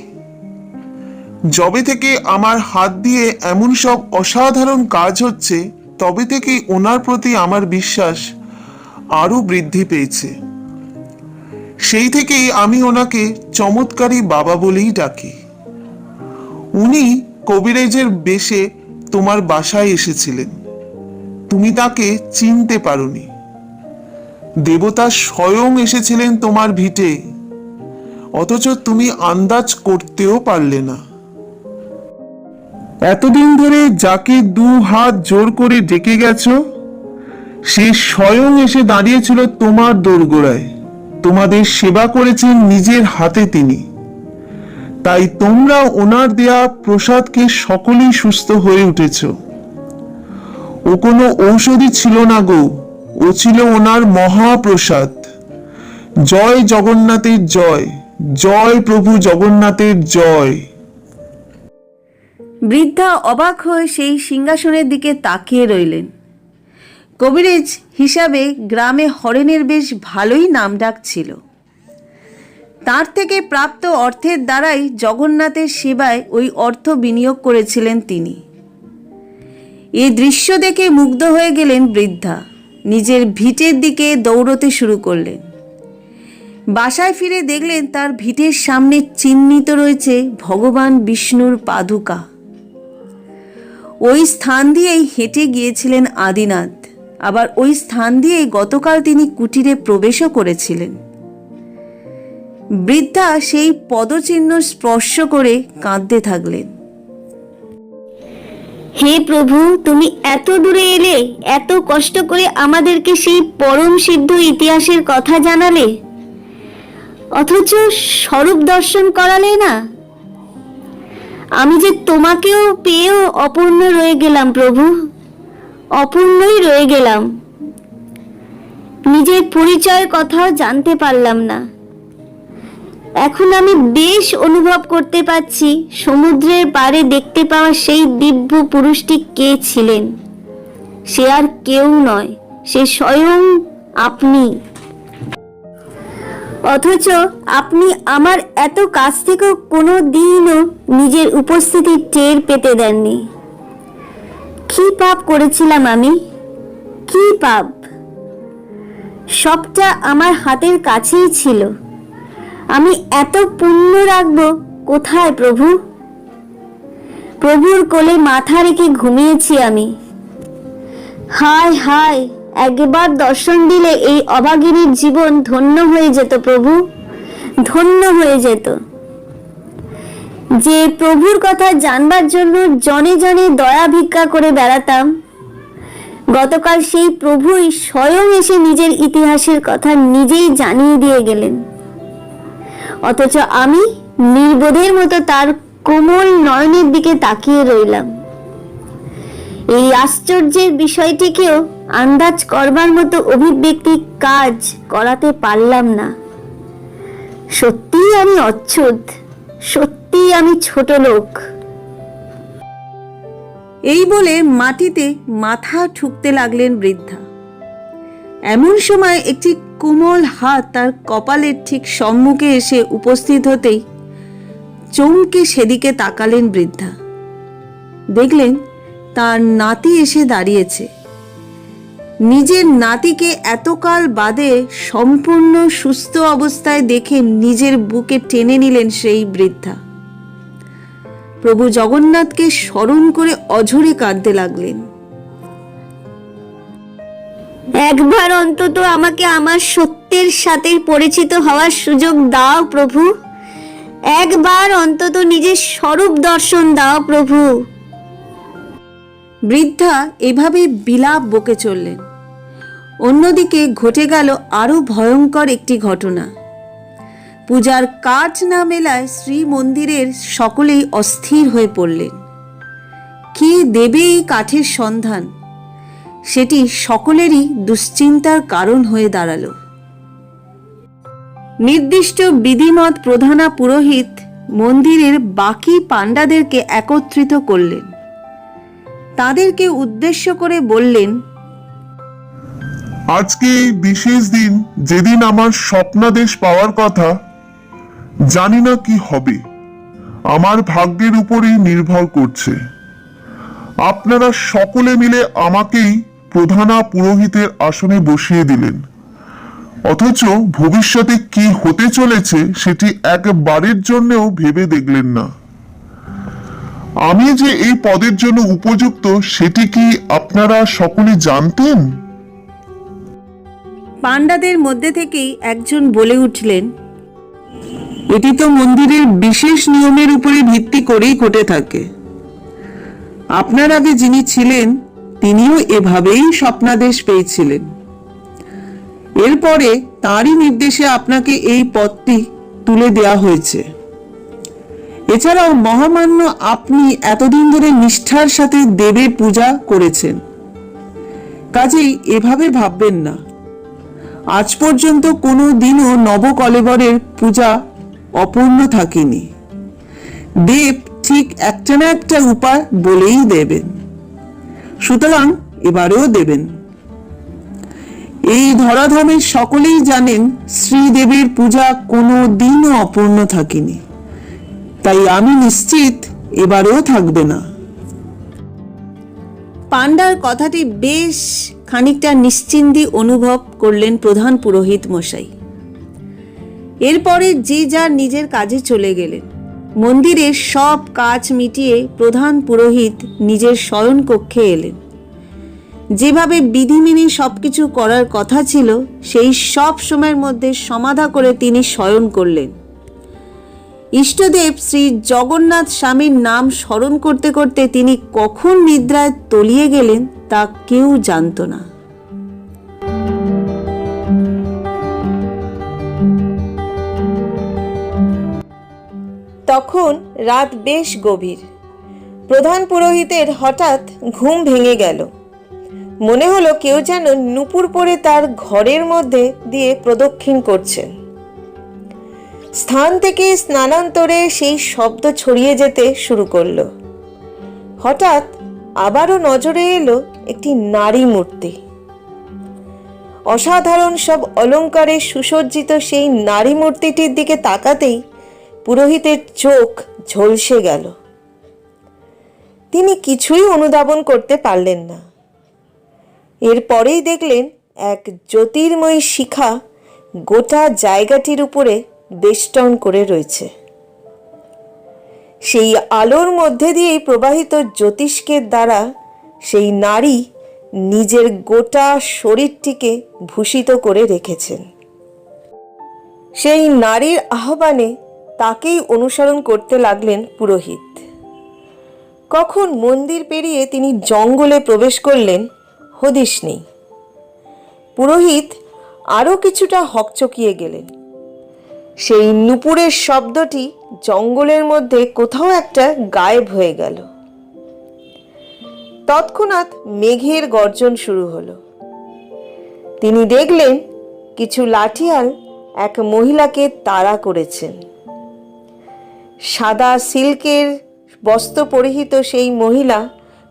যবে থেকে আমার হাত দিয়ে এমন সব অসাধারণ কাজ হচ্ছে, তবে থেকেই ওনার প্রতি আমার বিশ্বাস আরো বৃদ্ধি পেয়েছে। সেই থেকেই আমি ওনাকে চমৎকারী বাবা বলেই ডাকি। উনি কবিরাজের বেশে তোমার বাসায় এসেছিলেন, তুমি তাকে চিনতে পারোনি। দেবতা স্বয়ং এসেছিলেন তোমার ভিটে, অথচ তুমি আন্দাজ করতেও পারলে না। এতদিন ধরে যাকে 2 হাত জোর করে ডেকে গেছো, সে স্বয়ং এসে দাঁড়িয়েছিল তোমার দোরগোড়ায়। তোমাদের সেবা করেছেন নিজের হাতে তিনি। তাই তোমরা ওনার দেয়া প্রসাদকে সকলেই সুস্থ হয়ে উঠেছ। ও কোনো ঔষধি ছিল না গো, ও ছিল ওনার মহাপ্রসাদ। জয় জগন্নাথের জয়, জয় প্রভু জগন্নাথের জয়। বৃদ্ধা অবাক হয়ে সেই সিংহাসনের দিকে তাকিয়ে রইলেন। কবিরাজ হিসাবে গ্রামে হরেনের বেশ ভালোই নামডাক ছিল। তার থেকে প্রাপ্ত অর্থের দ্বারাই জগন্নাথের সেবায় ওই অর্থ বিনিয়োগ করেছিলেন তিনি। এই দৃশ্য দেখে মুগ্ধ হয়ে গেলেন বৃদ্ধা। নিজের ভিটের দিকে দৌড়তে শুরু করলেন। বাসায় ফিরে দেখলেন তার ভিটের সামনে চিহ্নিত রয়েছে ভগবান বিষ্ণুর পাদুকা। ওই স্থান দিয়েই হেঁটে গিয়েছিলেন আদিনাথ। আবার ওই স্থান দিয়েই গতকাল তিনি কুটিরে প্রবেশও করেছিলেন। বৃদ্ধা সেই পদচিহ্ন স্পর্শ করে কাঁদতে থাকলেন। হে প্রভু, তুমি এত দূরে এলে, এত কষ্ট করে আমাদেরকে সেই পরম সিদ্ধ ইতিহাসের কথা জানালে, অথচ স্বরূপ দর্শন করালে না। আমি যে তোমাকেও পেয়েও অপূর্ণ রয়ে গেলাম প্রভু, অপূর্ণই রয়ে গেলাম। নিজের পরিচয় কথাও জানতে পারলাম না। এখন আমি বেশ অনুভব করতে পারছি সমুদ্রের পাড়ে দেখতে পাওয়া সেই দিব্য পুরুষটি কে ছিলেন। সে আর কেউ নয়, সে স্বয়ং আপনি। অথচ আপনি আমার এত কাছ থেকেও কোনো দিনও নিজের উপস্থিতি টের পেতে দেননি। কি পাপ করেছিলাম আমি? কি পাপ? সবটা আমার হাতের কাছেই ছিল। আমি এত পুণ্য রাখবো কোথায় প্রভু? প্রভুর কোলে মাথা রেখে ঘুমিয়েছি আমি। হায় হায়, একবার দর্শন দিলে এই অভাগিনীর জীবন ধন্য হয়ে যেত প্রভু, ধন্য হয়ে যেত। যে প্রভুর কথা জানবার জন্য জনে জনে দয়া ভিক্ষা করে বেড়াতাম, গতকাল সেই প্রভুই স্বয়ং এসে নিজের ইতিহাসের কথা নিজেই জানিয়ে দিয়ে গেলেন। অথচ আমি নির্বোধের মতো তার কোমল নয়নের দিকে তাকিয়ে রইলাম। এই আশ্চর্যের বিষয়টিকেও আন্দাজ করবার মতো অভিব্যক্তি কাজ করাতে পারলাম না। সত্যিই আমি অচ্ছুত, সত্যিই আমি ছোট লোক। এই বলে মাটিতে মাথা ঠুকতে লাগলেন বৃদ্ধা। এমন সময় একটি কোমল হাত তার কপালের ঠিক সম্মুখে এসে উপস্থিত হতেই চমকে সেদিকে তাকালেন বৃদ্ধা। দেখলেন তার নাতি এসে দাঁড়িয়েছে। নিজের নাতিকে এতকাল বাদে সম্পূর্ণ সুস্থ অবস্থায় দেখে নিজের বুকে টেনে নিলেন সেই বৃদ্ধা। প্রভু জগন্নাথকে স্মরণ করে অঝরে কাঁদতে লাগলেন। একবার অন্তত আমাকে আমার সত্যের সাথে পরিচিত হওয়ার সুযোগ দাও প্রভু, একবার অন্তত নিজের স্বরূপ দর্শন দাও প্রভু। বৃদ্ধা এভাবে বিলাপ বকে চললেন। অন্যদিকে ঘটে গেল আরো ভয়ঙ্কর একটি ঘটনা। পূজার কাজ না মেলায় শ্রী মন্দিরের সকলেই অস্থির হয়ে পড়লেন। কে দেবে এই কাঠের সন্ধান, সেটি সকলেরই দুশ্চিন্তার কারণ হয়ে দাঁড়ালো। নির্দিষ্ট বিধিমত প্রধানা পুরোহিত মন্দিরের বাকি পাণ্ডাদেরকে একত্রিত করলেন। তাদেরকে উদ্দেশ্য করে বললেন, আজকে এই বিশেষ দিন, যেদিন আমার স্বপ্নাদেশ পাওয়ার কথা, জানি না কি হবে, আমার ভাগ্যের উপরেই নির্ভর করছে। আপনারা সকলে মিলে আমাকেই প্রধানা পুরোহিতের আসনে বসিয়ে দিলেন, অথচ ভবিষ্যতে কি হতে চলেছে সেটি একবারের জন্যও ভেবে দেখলেন না। আমি যে এই পদের জন্য উপযুক্ত সেটি কি আপনারা সকলে জানতেন? পাণ্ডাদের মধ্যে থেকেই একজন বলে উঠলেন, এটি তো মন্দিরের বিশেষ নিয়মের উপরে ভিত্তি করেই ঘটে থাকে। আপনার আগে যিনি ছিলেন তিনিও এভাবেই স্বপ্নাদেশ পেয়েছিলেন। এরপরে তারই নির্দেশে আপনাকে এই পদটি তুলে দেওয়া হয়েছে। এছাড়াও মহামান্য আপনি এতদিন ধরে নিষ্ঠার সাথে দেবের পূজা করেছেন, কাজেই এভাবে ভাববেন না। আজ পর্যন্ত কোনো দিনও নবকলেবরের পূজা অপূর্ণ থাকেনি। দেব ঠিক একটা না একটা উপায় বলেই দেবেন, সুতরাং এবারেও দেবেন। এই ধরাধামের সকলেই জানেন শ্রীদেবীর পূজা কোনো দিনও অপূর্ণ থাকেনি, তাই আমি নিশ্চিত এবারেও থাকবে না। পাণ্ডার কথাটি বেশ খানিকটা নিশ্চিন্তি অনুভব করলেন প্রধান পুরোহিত মশাই। এরপরে যে যার নিজের কাজে চলে গেলেন। মন্দিরের সব কাজ মিটিয়ে প্রধান পুরোহিত নিজের শয়ন কক্ষে এলেন। যেভাবে বিধি মেনে সবকিছু করার কথা ছিল সেই সব সময়ের মধ্যে সমাধা করে তিনি শয়ন করলেন। ইষ্টদেব শ্রী জগন্নাথ স্বামীর নাম স্মরণ করতে করতে তিনি কখন নিদ্রায় তলিয়ে গেলেন তা কেউ জানত না। তখন রাত বেশ গভীর। প্রধান পুরোহিতের হঠাৎ ঘুম ভেঙে গেল। মনে হলো কেউ যেন নূপুর পরে তার ঘরের মধ্যে দিয়ে প্রদক্ষিণ করছেন। স্থান থেকে স্নানান্তরে সেই শব্দ ছড়িয়ে যেতে শুরু করলো। হঠাৎ আবারও নজরে এলো একটি নারী মূর্তি। অসাধারণ সব অলংকারে সুসজ্জিত সেই নারী মূর্তিটির দিকে তাকাতেই পুরোহিতের চোখ ঝলসে গেল। তিনি কিছুই অনুধাবন করতে পারলেন না। এরপরেই দেখলেন এক জ্যোতির্ময়ী শিখা গোটা জায়গাটির উপরে বেষ্টন করে রয়েছে। সেই আলোর মধ্যে দিয়েই প্রবাহিত জ্যোতিষ্কের দ্বারা সেই নারী নিজের গোটা শরীরটিকে ভূষিত করে রেখেছেন। সেই নারীর আহ্বানে তাকেই অনুসরণ করতে লাগলেন পুরোহিত। কখন মন্দির পেরিয়ে তিনি জঙ্গলে প্রবেশ করলেন হদিশ নেই। পুরোহিত আরও কিছুটা হকচকিয়ে গেলেন। সেই নুপুরের শব্দটি জঙ্গলের মধ্যে কোথাও একটা গায়েব হয়ে গেল। তৎক্ষণাৎ মেঘের গর্জন শুরু হলো। তিনি দেখলেন কিছু লাঠিয়াল এক মহিলাকে তাড়া করেছেন। সাদা সিল্কের বস্ত্র পরিহিত সেই মহিলা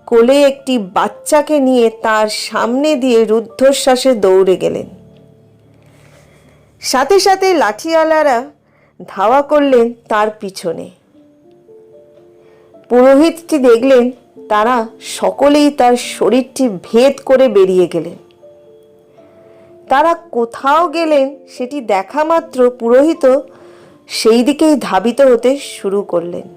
কোলে একটি বাচ্চাকে নিয়ে তার সামনে দিয়ে রুদ্ধশ্বাসে দৌড়ে গেলেন। সাথে সাথে লাঠিয়ালারা ধাওয়া করলেন তার পিছনে। পুরোহিতটি দেখলেন তারা সকলেই তার শরীরটি ভেদ করে বেরিয়ে গেলেন। তারা কোথাও গেলেন সেটি দেখা মাত্র পুরোহিত সেই দিকেই ধাবিত হতে শুরু করলেন।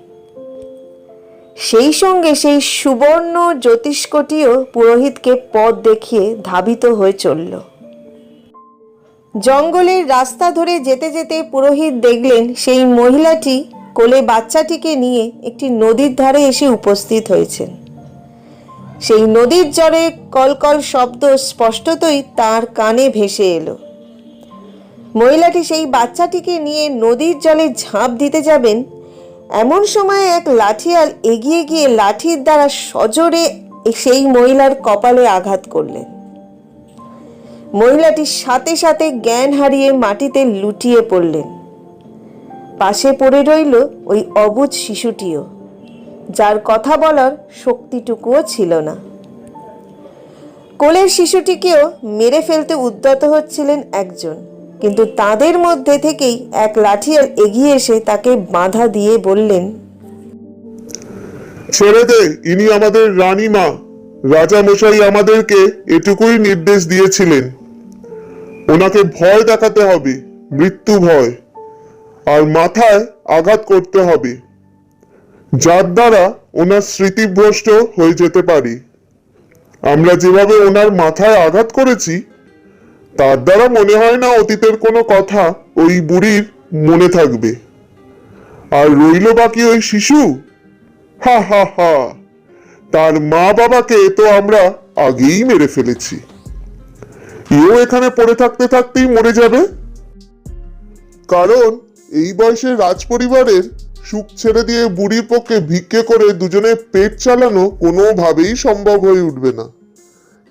সেই সঙ্গে সেই সুবর্ণ জ্যোতিষ্কটিও পুরোহিতকে পথ দেখিয়ে ধাবিত হয়ে চলল। জঙ্গলের রাস্তা ধরে যেতে যেতে পুরোহিত দেখলেন সেই মহিলাটি কোলে বাচ্চাটিকে নিয়ে একটি নদীর ধারে এসে উপস্থিত হয়েছেন। সেই নদীর জলে কলকল শব্দ স্পষ্টতই তার কানে ভেসে এলো। মহিলাটি সেই বাচ্চাটিকে নিয়ে নদীর জলে ঝাঁপ দিতে যাবেন, এমন সময় এক লাঠিয়াল এগিয়ে গিয়ে লাঠির দ্বারা সজোরে সেই মহিলার কপালে আঘাত করলেন। মহিলাটির সাথে সাথে জ্ঞান হারিয়ে মাটিতে লুটিয়ে পড়লেন। পাশে পড়ে রইল ওই অবুঝ শিশুটিও, যার কথা বলার শক্তিটুকুও ছিল না। কোলের শিশুটিকেও মেরে ফেলতে উদ্যত হচ্ছিলেন একজন, কিন্তু তাদের মধ্যে থেকেই এক লাঠিয়াল এগিয়ে এসে তাকে বাধা দিয়ে বললেন, ছেড়ে দে, ইনি আমাদের রানীমা। রাজা মশাই আমাদেরকে এটুকুই নির্দেশ দিয়েছিলেন, ওনাকে ভয় দেখাতে হবে, মৃত্যু ভয়, আর মাথায় আঘাত করতে হবে, যার দ্বারা ওনার স্মৃতিভ্রষ্ট হয়ে যেতে পারে। আমরা যেভাবে ওনার মাথায় আঘাত করেছি তার দ্বারা মনে হয় না অতীতের কোনো কথা ওই বুড়ির মনে থাকবে। আর রইল বাকি ওই শিশু, হা হা হা, তার মা বাবাকে তো আমরা আগেই মেরে ফেলেছি। এও এখানে পড়ে থাকতে থাকতেই মরে যাবে, কারণ এই বয়সে রাজপরিবারের সুখ ছেড়ে দিয়ে বুড়ির পক্ষে ভিক্ষে করে দুজনে পেট চালানো কোনোভাবেই সম্ভব হয়ে উঠবে না।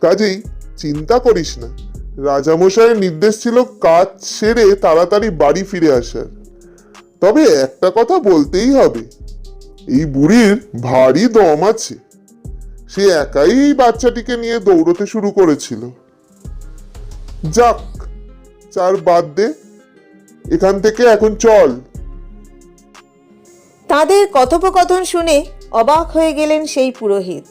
কাজেই চিন্তা করিস না, রাজামশাইয়ের নির্দেশ ছিল কাজ সেরে তাড়াতাড়ি বাড়ি ফিরে আসার। তবে একটা কথা বলতেই হবে, এই বুড়ির ভারী দম আছে। সে একাই এই বাচ্চাটিকে নিয়ে দৌড়তে শুরু করেছিল। যাক, চার বাদ দে, এখান থেকে এখন চল। তাদের কথোপকথন শুনে অবাক হয়ে গেলেন সেই পুরোহিত।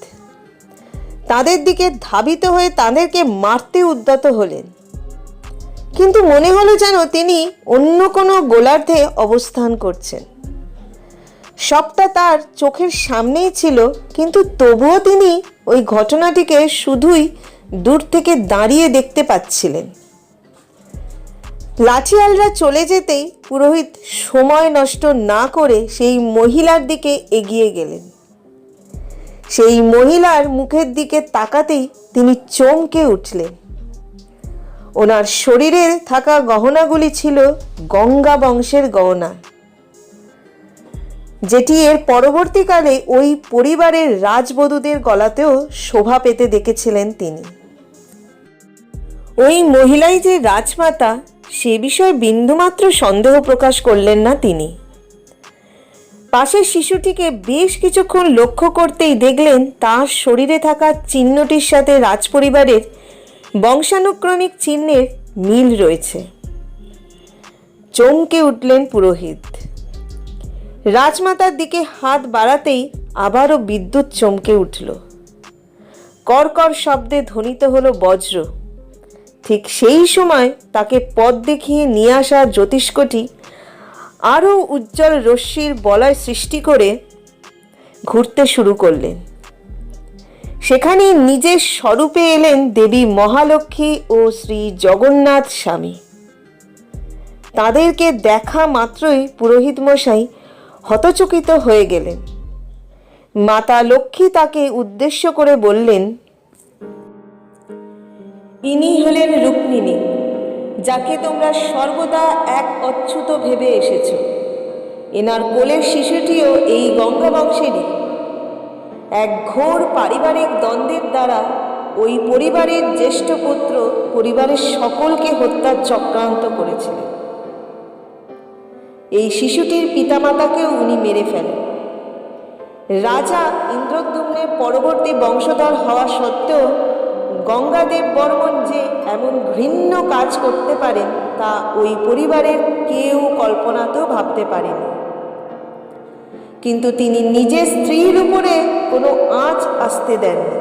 তাদের দিকে ধাবিত হয়ে তাদেরকে মারতে উদ্যত হলেন, কিন্তু মনে হলো যেন তিনি অন্য কোনো গোলার্ধে অবস্থান করছেন। সবটা তার চোখের সামনেই ছিল, কিন্তু তবুও তিনি ওই ঘটনাটিকে শুধুই দূর থেকে দাঁড়িয়ে দেখতে পাচ্ছিলেন। লাঠিয়ালরা চলে যেতেই পুরোহিত সময় নষ্ট না করে সেই মহিলার দিকে এগিয়ে গেলেন। সেই মহিলার মুখের দিকে তাকাতেই তিনি চমকে উঠলেন। ওনার শরীরে থাকা গহনাগুলি ছিল গঙ্গা বংশের গহনা, যেটি এর পরবর্তীকালে ওই পরিবারের রাজবধূদের গলাতেও শোভা পেতে দেখেছিলেন তিনি। ওই মহিলাই যে রাজমাতা সে বিষয়ে বিন্দুমাত্র সন্দেহ প্রকাশ করলেন না তিনি। পাশের শিশুটিকে বেশ কিছুক্ষণ লক্ষ্য করতেই দেখলেন তার শরীরে থাকা চিহ্নটির সাথে রাজপরিবারের বংশানুক্রমিক চিহ্নের মিল রয়েছে। চমকে উঠলেন পুরোহিত। রাজমাতার দিকে হাত বাড়াতেই আবারও বিদ্যুৎ চমকে উঠল। কড়কড় শব্দে ধ্বনিত হলো বজ্র। ঠিক সেই সময় তাকে পথ দেখিয়ে নিয়ে আসা জ্যোতিষ্কটি আরও উজ্জ্বল রশ্মির বলয় সৃষ্টি করে ঘুরতে শুরু করলেন। সেখানে নিজের স্বরূপে এলেন দেবী মহালক্ষ্মী ও শ্রী জগন্নাথ স্বামী। তাদেরকে দেখা মাত্রই পুরোহিত মশাই হতচকিত হয়ে গেলেন। মাতা লক্ষ্মী তাকে উদ্দেশ্য করে বললেন, ইনি হলেন রুক্মিণী, যাকে তোমরা সর্বদা এক অচ্যুত ভেবে এসেছ। এনার কোলের শিশুটিও এই গঙ্গা বংশেরই। এক ঘোর পারিবারিক দ্বন্দ্বের দ্বারা ওই পরিবারের জ্যেষ্ঠ পুত্র পরিবারের সকলকে হত্যার চক্রান্ত করেছিলেন। এই শিশুটির পিতামাতাকেও উনি মেরে ফেলেন। রাজা ইন্দ্রদ্যুম্নের পরবর্তী বংশধর হওয়া সত্ত্বেও গঙ্গাদেব বর্মন যে এমন ঘৃণ্য কাজ করতে পারেন তা ওই পরিবারের কেউ কল্পনাতেও ভাবতে পারেনি। কিন্তু তিনি নিজের স্ত্রীর উপরে কোনো আঁচ আসতে দেননি।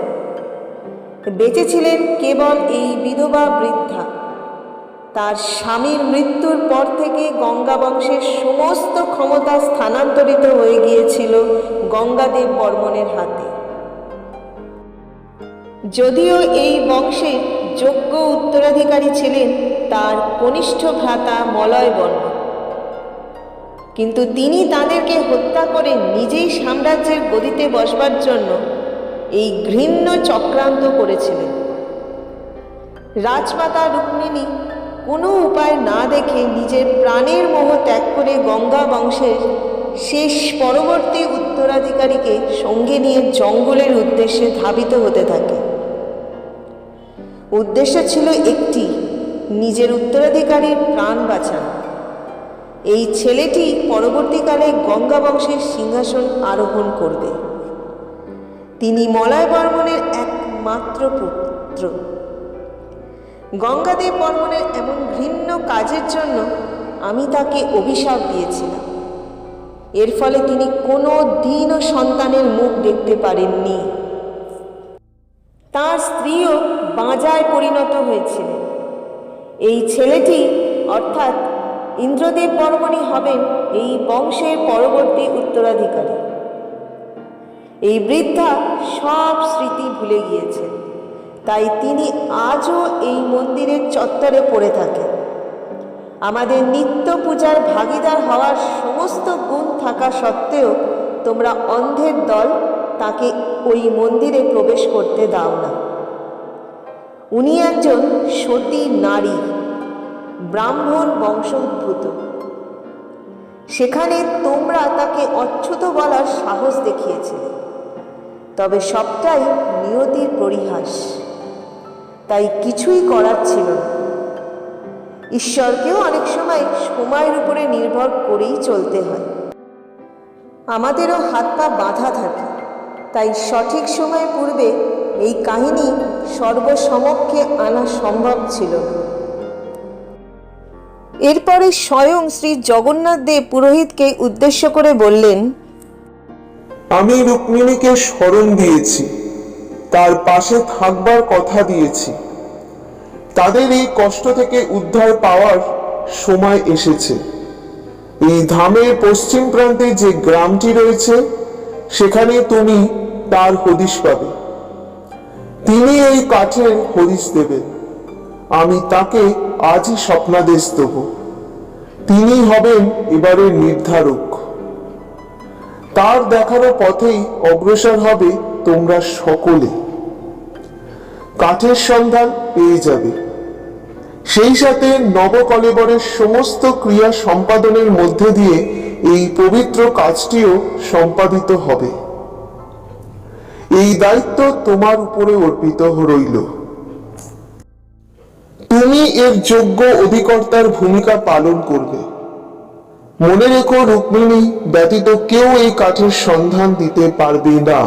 বেঁচেছিলেন কেবল এই বিধবা বৃদ্ধা। তার স্বামীর মৃত্যুর পর থেকে গঙ্গা বংশের সমস্ত ক্ষমতা স্থানান্তরিত হয়ে গিয়েছিল গঙ্গাদেব বর্মনের হাতে। যদিও এই বংশের যোগ্য উত্তরাধিকারী ছিলেন তার কনিষ্ঠ ভ্রাতা মলয় বর্মন, কিন্তু তিনি তাদেরকে হত্যা করে নিজেই সাম্রাজ্যের গদিতে বসবার জন্য এই ঘৃণ্য চক্রান্ত করেছিলেন। রাজমাতা রুক্মিণী কোনো উপায় না দেখে নিজের প্রাণের মোহ ত্যাগ করে গঙ্গা বংশের শেষ পরবর্তী উত্তরাধিকারীকে সঙ্গে নিয়ে জঙ্গলের উদ্দেশ্যে ধাবিত হতে থাকে। উদ্দেশ্য ছিল একটি, নিজের উত্তরাধিকারীর প্রাণ বাঁচানো। এই ছেলেটি পরবর্তীকালে গঙ্গা বংশের সিংহাসন আরোহণ করবে। তিনি মলয় বর্মনের একমাত্র পুত্র। গঙ্গাদেব বর্মনের এমন ঘৃণ্য কাজের জন্য আমি তাকে অভিশাপ দিয়েছিলাম। এর ফলে তিনি কোনো দিনও সন্তানের মুখ দেখতে পারেননি। তার স্ত্রীও বাঁজায় পরিণত হয়েছিলেন। এই ছেলেটি অর্থাৎ ইন্দ্রদেব বর্মনই হবেন এই বংশের পরবর্তী উত্তরাধিকারী। এই বৃদ্ধা সব স্মৃতি ভুলে গিয়েছেন, তাই তিনি আজও এই মন্দিরের চত্বরে পড়ে থাকেন। আমাদের নিত্য পূজার ভাগীদার হওয়ার সমস্ত গুণ থাকা সত্ত্বেও তোমরা অন্ধের দল তাকে ওই মন্দিরে প্রবেশ করতে দাও না। উনি একজন সতী নারী, ব্রাহ্মণ বংশোদ্ভূত। সেখানে তোমরা তাকে অচ্যুত বলার সাহস দেখিয়েছিলে, তবে সবটাই নিয়তির পরিহাস, তাই কিছুই করার ছিল না। ঈশ্বরকেও অনেক সময় সময়ের উপরে নির্ভর করেই চলতে হয়। আমাদেরও হাত পা বাঁধা থাকে, তাই সঠিক সময়ের পূর্বে এই কাহিনী সর্বসমক্ষে আনা সম্ভব ছিল না। এরপরে স্বয়ং শ্রী জগন্নাথ দেব পুরোহিতকে উদ্দেশ্য করে বললেন, আমি রুক্মিণীকে স্মরণ দিয়েছি, তার পাশে থাকবার কথা দিয়েছি। তাদের এই কষ্ট থেকে উদ্ধার পাওয়ার সময় এসেছে। এই ধামের পশ্চিম প্রান্তে যে গ্রামটি রয়েছে সেখানে তুমি তার হদিশ পাবে। তিনি এই কাঠের হদিশ দেবেন। আমি তাকে আজই স্বপ্নাদেশ দেব। তিনি হবেন এবারের নির্ধারক। তার দেখানো পথেই অগ্রসর হবে তোমরা সকলে। কাঠের সন্ধান পেয়ে যাবে। সেই সাথে নবকলেবরের সমস্ত ক্রিয়া সম্পাদনের মধ্যে দিয়ে এই পবিত্র কাজটিও সম্পাদিত হবে। এই দায়িত্ব তোমার উপরে অর্পিত রইল। তুমি এর যোগ্য অধিকর্তার ভূমিকা পালন করবে। মনে রেখো, রুক্মিণী ব্যতীত কেউ এই কাঠের সন্ধান দিতে পারবে না।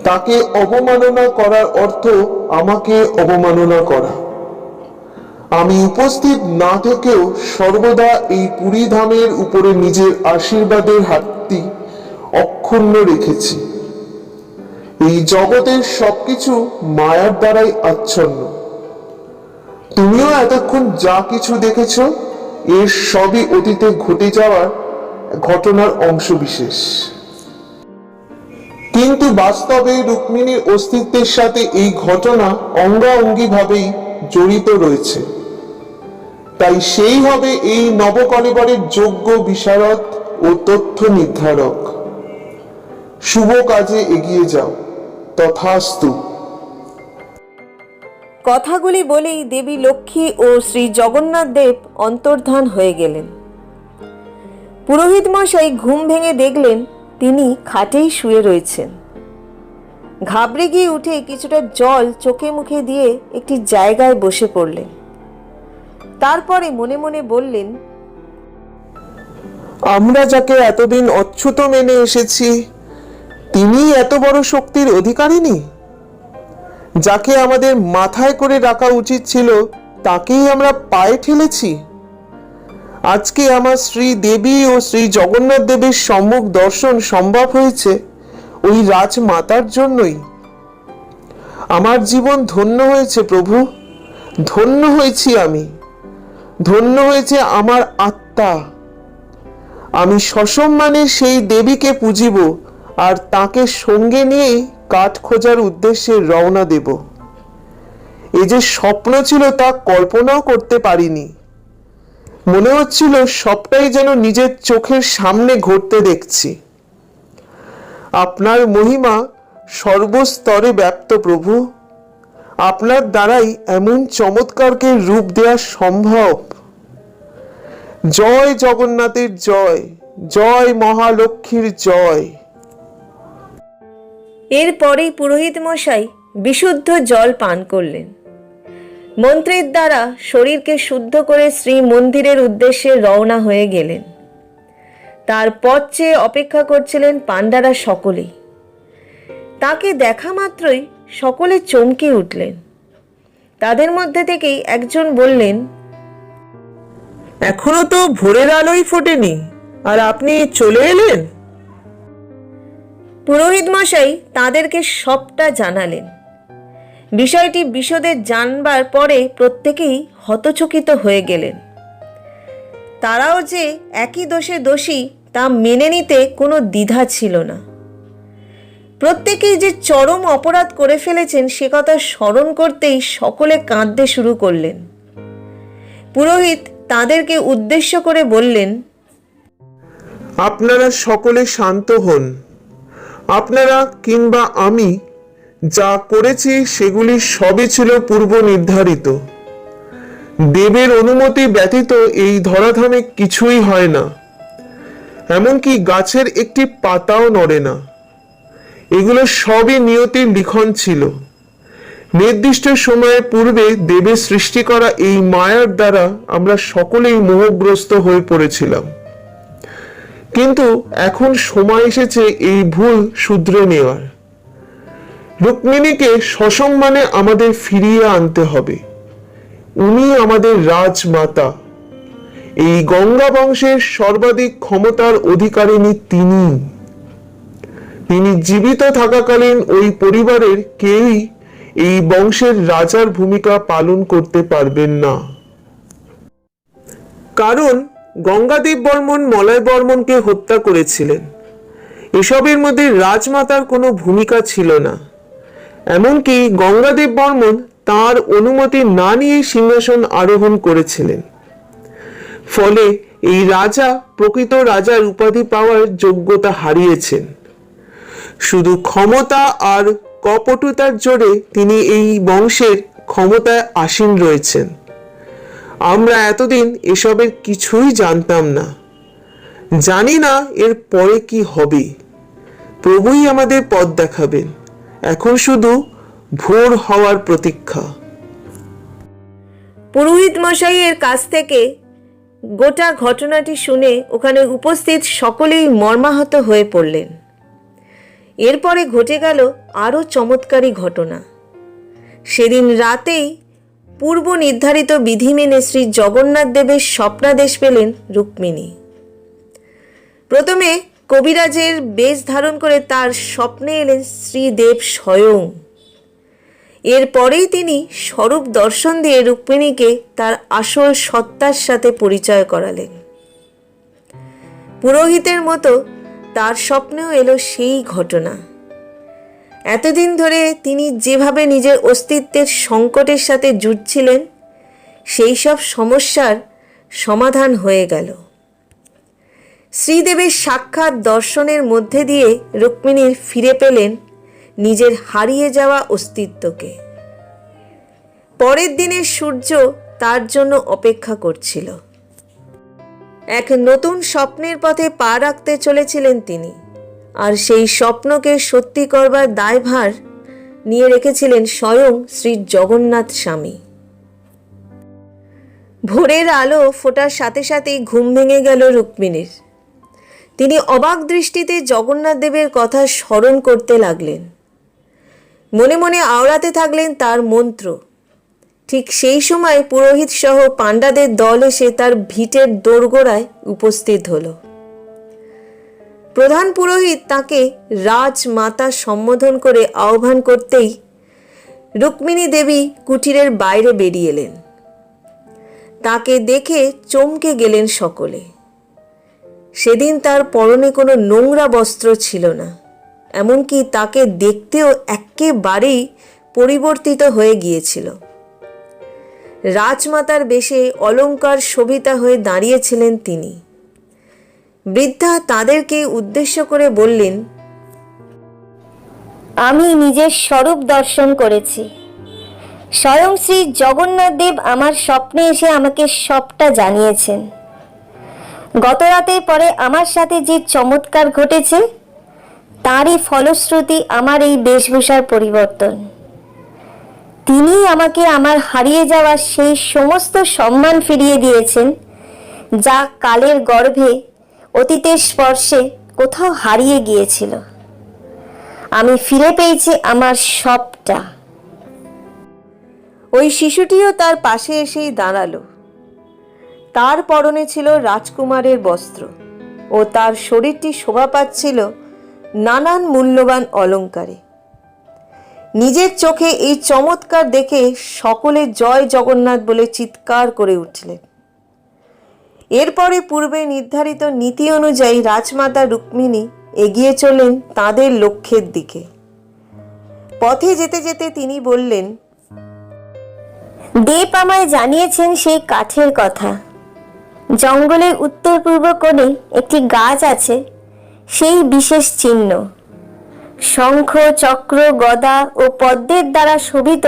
তাকে অবমাননা করার অর্থ আমাকে অবমাননা করা। আমি উপস্থিত না থেকেও সর্বদা এই পুরী ধামের উপরে নিজের আশীর্বাদের হাতটি অক্ষুণ্ণ রেখেছি। এই জগতের সবকিছু মায়ার দ্বারাই আচ্ছন্ন। তুমিও এতক্ষণ যা কিছু দেখেছ এর সবই অতীতে ঘটে যাওয়ার ঘটনার অংশ বিশেষ। কিন্তু বাস্তবে রুক্মিণীর অস্তিত্বের সাথে এই ঘটনা অঙ্গাঅঙ্গিভাবেই জড়িত রয়েছে। তাই সেই হবে এই নবকলেবরের যোগ্য বিশারদ ও তথ্য নির্ধারক। শুভ কাজে এগিয়ে যাও। তথাস্তু। কথাগুলি বলেই দেবী লক্ষ্মী ও শ্রী জগন্নাথ দেব অন্তর্ধান হয়ে গেলেন। পুরোহিত মশাই ঘুম ভেঙে দেখলেন তিনি খাটেই শুয়ে রয়েছেন। ঘাবড়ে গিয়ে উঠে কিছুটা জল চোখে মুখে দিয়ে একটি জায়গায় বসে পড়লেন। তারপরে মনে মনে বললেন, আমরা যাকে এতদিন অচ্যুত মেনে এসেছি, তিনি এত বড় শক্তির অধিকারিণী? যাকে আমাদের মাথায় করে রাখা উচিত ছিল, তাকেই আমরা পায়ে ঠেলেছি। আজকে আমার শ্রী দেবী ও শ্রী জগন্নাথ দেবের সম্মুখ দর্শন সম্ভব হয়েছে ওই রাজমাতার জন্যই। আমার জীবন ধন্য হয়েছে প্রভু, ধন্য হয়েছি আমি, ধন্য হয়েছে আমার আত্মা। আমি সসম্মানে সেই দেবীকে পুজিব আর তাকে সঙ্গে নিয়েই কাঠ খোঁজার উদ্দেশ্যে রওনা দেব। এই যে স্বপ্ন ছিল তা কল্পনাও করতে পারিনি। মনে হচ্ছিল সবটাই যেন নিজের চোখের সামনে ঘটতে দেখছি। আপনার মহিমা সর্বস্তরে ব্যাপ্ত প্রভু। আপনার দ্বারাই এমন চমৎকারকে রূপ দেওয়া সম্ভব। জয় জগন্নাথের জয়, জয় মহালক্ষ্মীর জয়। এরপরেই পুরোহিত মশাই বিশুদ্ধ জল পান করলেন। মন্ত্রের দ্বারা শরীরকে শুদ্ধ করে শ্রী মন্দিরের উদ্দেশ্যে রওনা হয়ে গেলেন। তার পথ চেয়ে অপেক্ষা করছিলেন পাণ্ডারা সকলেই। তাকে দেখা মাত্রই সকলে চমকে উঠলেন। তাদের মধ্যে থেকেই একজন বললেন, এখনো তো ভোরের আলোই ফোটেনি, আর আপনি চলে এলেন? পুরোহিত মশাই তাদেরকে সবটা জানালেন। বিষয়টি বিশদে জানবার পরে প্রত্যেকেই হতচকিত হয়ে গেলেন। তারাও যে একই দোষে দোষী তা মেনে নিতে কোনো দ্বিধা ছিল না। প্রত্যেকেই যে চরম অপরাধ করে ফেলেছেন সে কথা স্মরণ করতেই সকলে কাঁদতে শুরু করলেন। পুরোহিত তাদেরকে উদ্দেশ্য করে বললেন, আপনারা সকলে শান্ত হন। আপনারা কিংবা আমি যা করেছি সেগুলি সবই ছিল পূর্ব নির্ধারিত। দেবের অনুমতি ব্যতীত এই ধরাধামে কিছুই হয় না, এমনকি গাছের একটি পাতাও নড়ে না। এগুলো সবই নিয়তির লিখন ছিল। নির্দিষ্ট সময়ের পূর্বে দেবের সৃষ্টি করা এই মায়ার দ্বারা আমরা সকলেই মোহগ্রস্ত হয়ে পড়েছিলাম। কিন্তু এখন সময় এসেছে এই ভুল শুধরে নেওয়ার। রুক্মিণীকে সসম্মানে আমাদের ফিরিয়ে আনতে হবে। উনি আমাদের রাজমাতা। এই গঙ্গা বংশের সর্বাধিক ক্ষমতার অধিকারিণী তিনি। তিনি জীবিত থাকাকালীন ওই পরিবারের কেউই এই বংশের রাজার ভূমিকা পালন করতে পারবেন না। কারণ গঙ্গাদেব বর্মন মলয় বর্মনকে হত্যা করেছিলেন। এসবের মধ্যে রাজমাতার কোনো ভূমিকা ছিল না। এমনকি গঙ্গাদেব বর্মন তার অনুমতি না নিয়ে সিংহাসন আরোহণ করেছিলেন। ফলে এই রাজা প্রকৃত রাজার উপাধি পাওয়ার যোগ্যতা হারিয়েছেন। শুধু ক্ষমতা আর কপটুতার জোরে তিনি এই বংশের ক্ষমতায় আসীন রয়েছেন। আমরা এতদিন এসবের কিছুই জানতাম না। জানি না এর পরে কি হবে। প্রভুই আমাদের পথ দেখাবেন। এখন শুধু ভোর হওয়ার প্রতীক্ষা। পুরোহিত মশাইয়ের কাছ থেকে গোটা ঘটনাটি শুনে ওখানে উপস্থিত সকলেই মর্মাহত হয়ে পড়লেন। এরপরে ঘটে গেল আরও চমৎকারী ঘটনা। সেদিন রাতেই পূর্ব নির্ধারিত বিধি মেনে শ্রী জগন্নাথ দেবের স্বপ্নাদেশ পেলেন রুক্মিণী। প্রথমে কবিরাজের বেশ ধারণ করে তার স্বপ্নে এলেন শ্রীদেব স্বয়ং। এরপরেই তিনি স্বরূপ দর্শন দিয়ে রুক্মিণীকে তার আসল সত্তার সাথে পরিচয় করালেন। পুরোহিতের মতো তার স্বপ্নেও এলো সেই ঘটনা। এতদিন ধরে তিনি যেভাবে নিজের অস্তিত্বের সংকটের সাথে যুঝছিলেন, সেই সব সমস্যার সমাধান হয়ে গেল। শ্রীদেবের সাক্ষাৎ দর্শনের মধ্যে দিয়ে রুক্মিণী ফিরে পেলেন নিজের হারিয়ে যাওয়া অস্তিত্বকে। পরের দিনের সূর্য তার জন্য অপেক্ষা করছিল। এক নতুন স্বপ্নের পথে পা রাখতে চলেছিলেন তিনি, আর সেই স্বপ্নকে সত্যি করবার দায়ভার নিয়ে রেখেছিলেন স্বয়ং শ্রী জগন্নাথ স্বামী। ভোরের আলো ফোটার সাথে সাথেই ঘুম ভেঙে গেল রুক্মিণীর। তিনি অবাক দৃষ্টিতে জগন্নাথ দেবের কথা স্মরণ করতে লাগলেন। মনে মনে আওড়াতে থাকলেন তার মন্ত্র। ঠিক সেই সময় পুরোহিত সহ পাণ্ডাদের দল এসে তার ভিটের দোরগোড়ায় উপস্থিত হলো। প্রধান পুরোহিত তাকে রাজমাতা সম্বোধন করে আহ্বান করতেই রুক্মিণী দেবী কুটিরের বাইরে বেরিয়ে এলেন। তাকে দেখে চমকে গেলেন সকলে। সেদিন তার পরনে কোনো নোংরা বস্ত্র ছিল না, এমনকি তাকে দেখতেও একেবারেই পরিবর্তিত হয়ে গিয়েছিল। রাজমাতার বেশে অলংকার শোভিতা হয়ে দাঁড়িয়েছিলেন তিনি। বৃদ্ধা তাদেরকে উদ্দেশ্য করে বললেন, আমি নিজের স্বরূপ দর্শন করেছি। স্বয়ং শ্রী জগন্নাথ দেব আমার স্বপ্নে এসে আমাকে সবটা জানিয়েছেন। গত রাতের পরে আমার সাথে যে চমৎকার ঘটেছে, তারই ফলশ্রুতি আমার এই বেশভূষার পরিবর্তন। তিনি আমাকে আমার হারিয়ে যাওয়া সেই সমস্ত সম্মান ফিরিয়ে দিয়েছেন, যা কালের গর্ভে অতীতের স্পর্শে কোথাও হারিয়ে গিয়েছিল। আমি ফিরে পেয়েছি আমার সবটা। ওই শিশুটিও তার পাশে এসেই দাঁড়ালো। তার পরনে ছিল রাজকুমারের বস্ত্র ও তার শরীরটি শোভা পাচ্ছিল নানান মূল্যবান অলংকারে। নিজের চোখে এই চমৎকার দেখে সকলে জয় জগন্নাথ বলে চিৎকার করে উঠলেন। এরপরে পূর্বে নির্ধারিত নীতি অনুযায়ী রাজমাতা রুক্মিণী এগিয়ে চলেন তাদের লক্ষ্যের দিকে। পথে যেতে যেতে তিনি বললেন, দেব আমায় জানিয়েছেন সেই কাঠের কথা। জঙ্গলের উত্তর পূর্ব কোণে একটি গাছ আছে, সেই বিশেষ চিহ্ন। শঙ্খ, চক্র, গদা ও পদ্মের দ্বারা শোভিত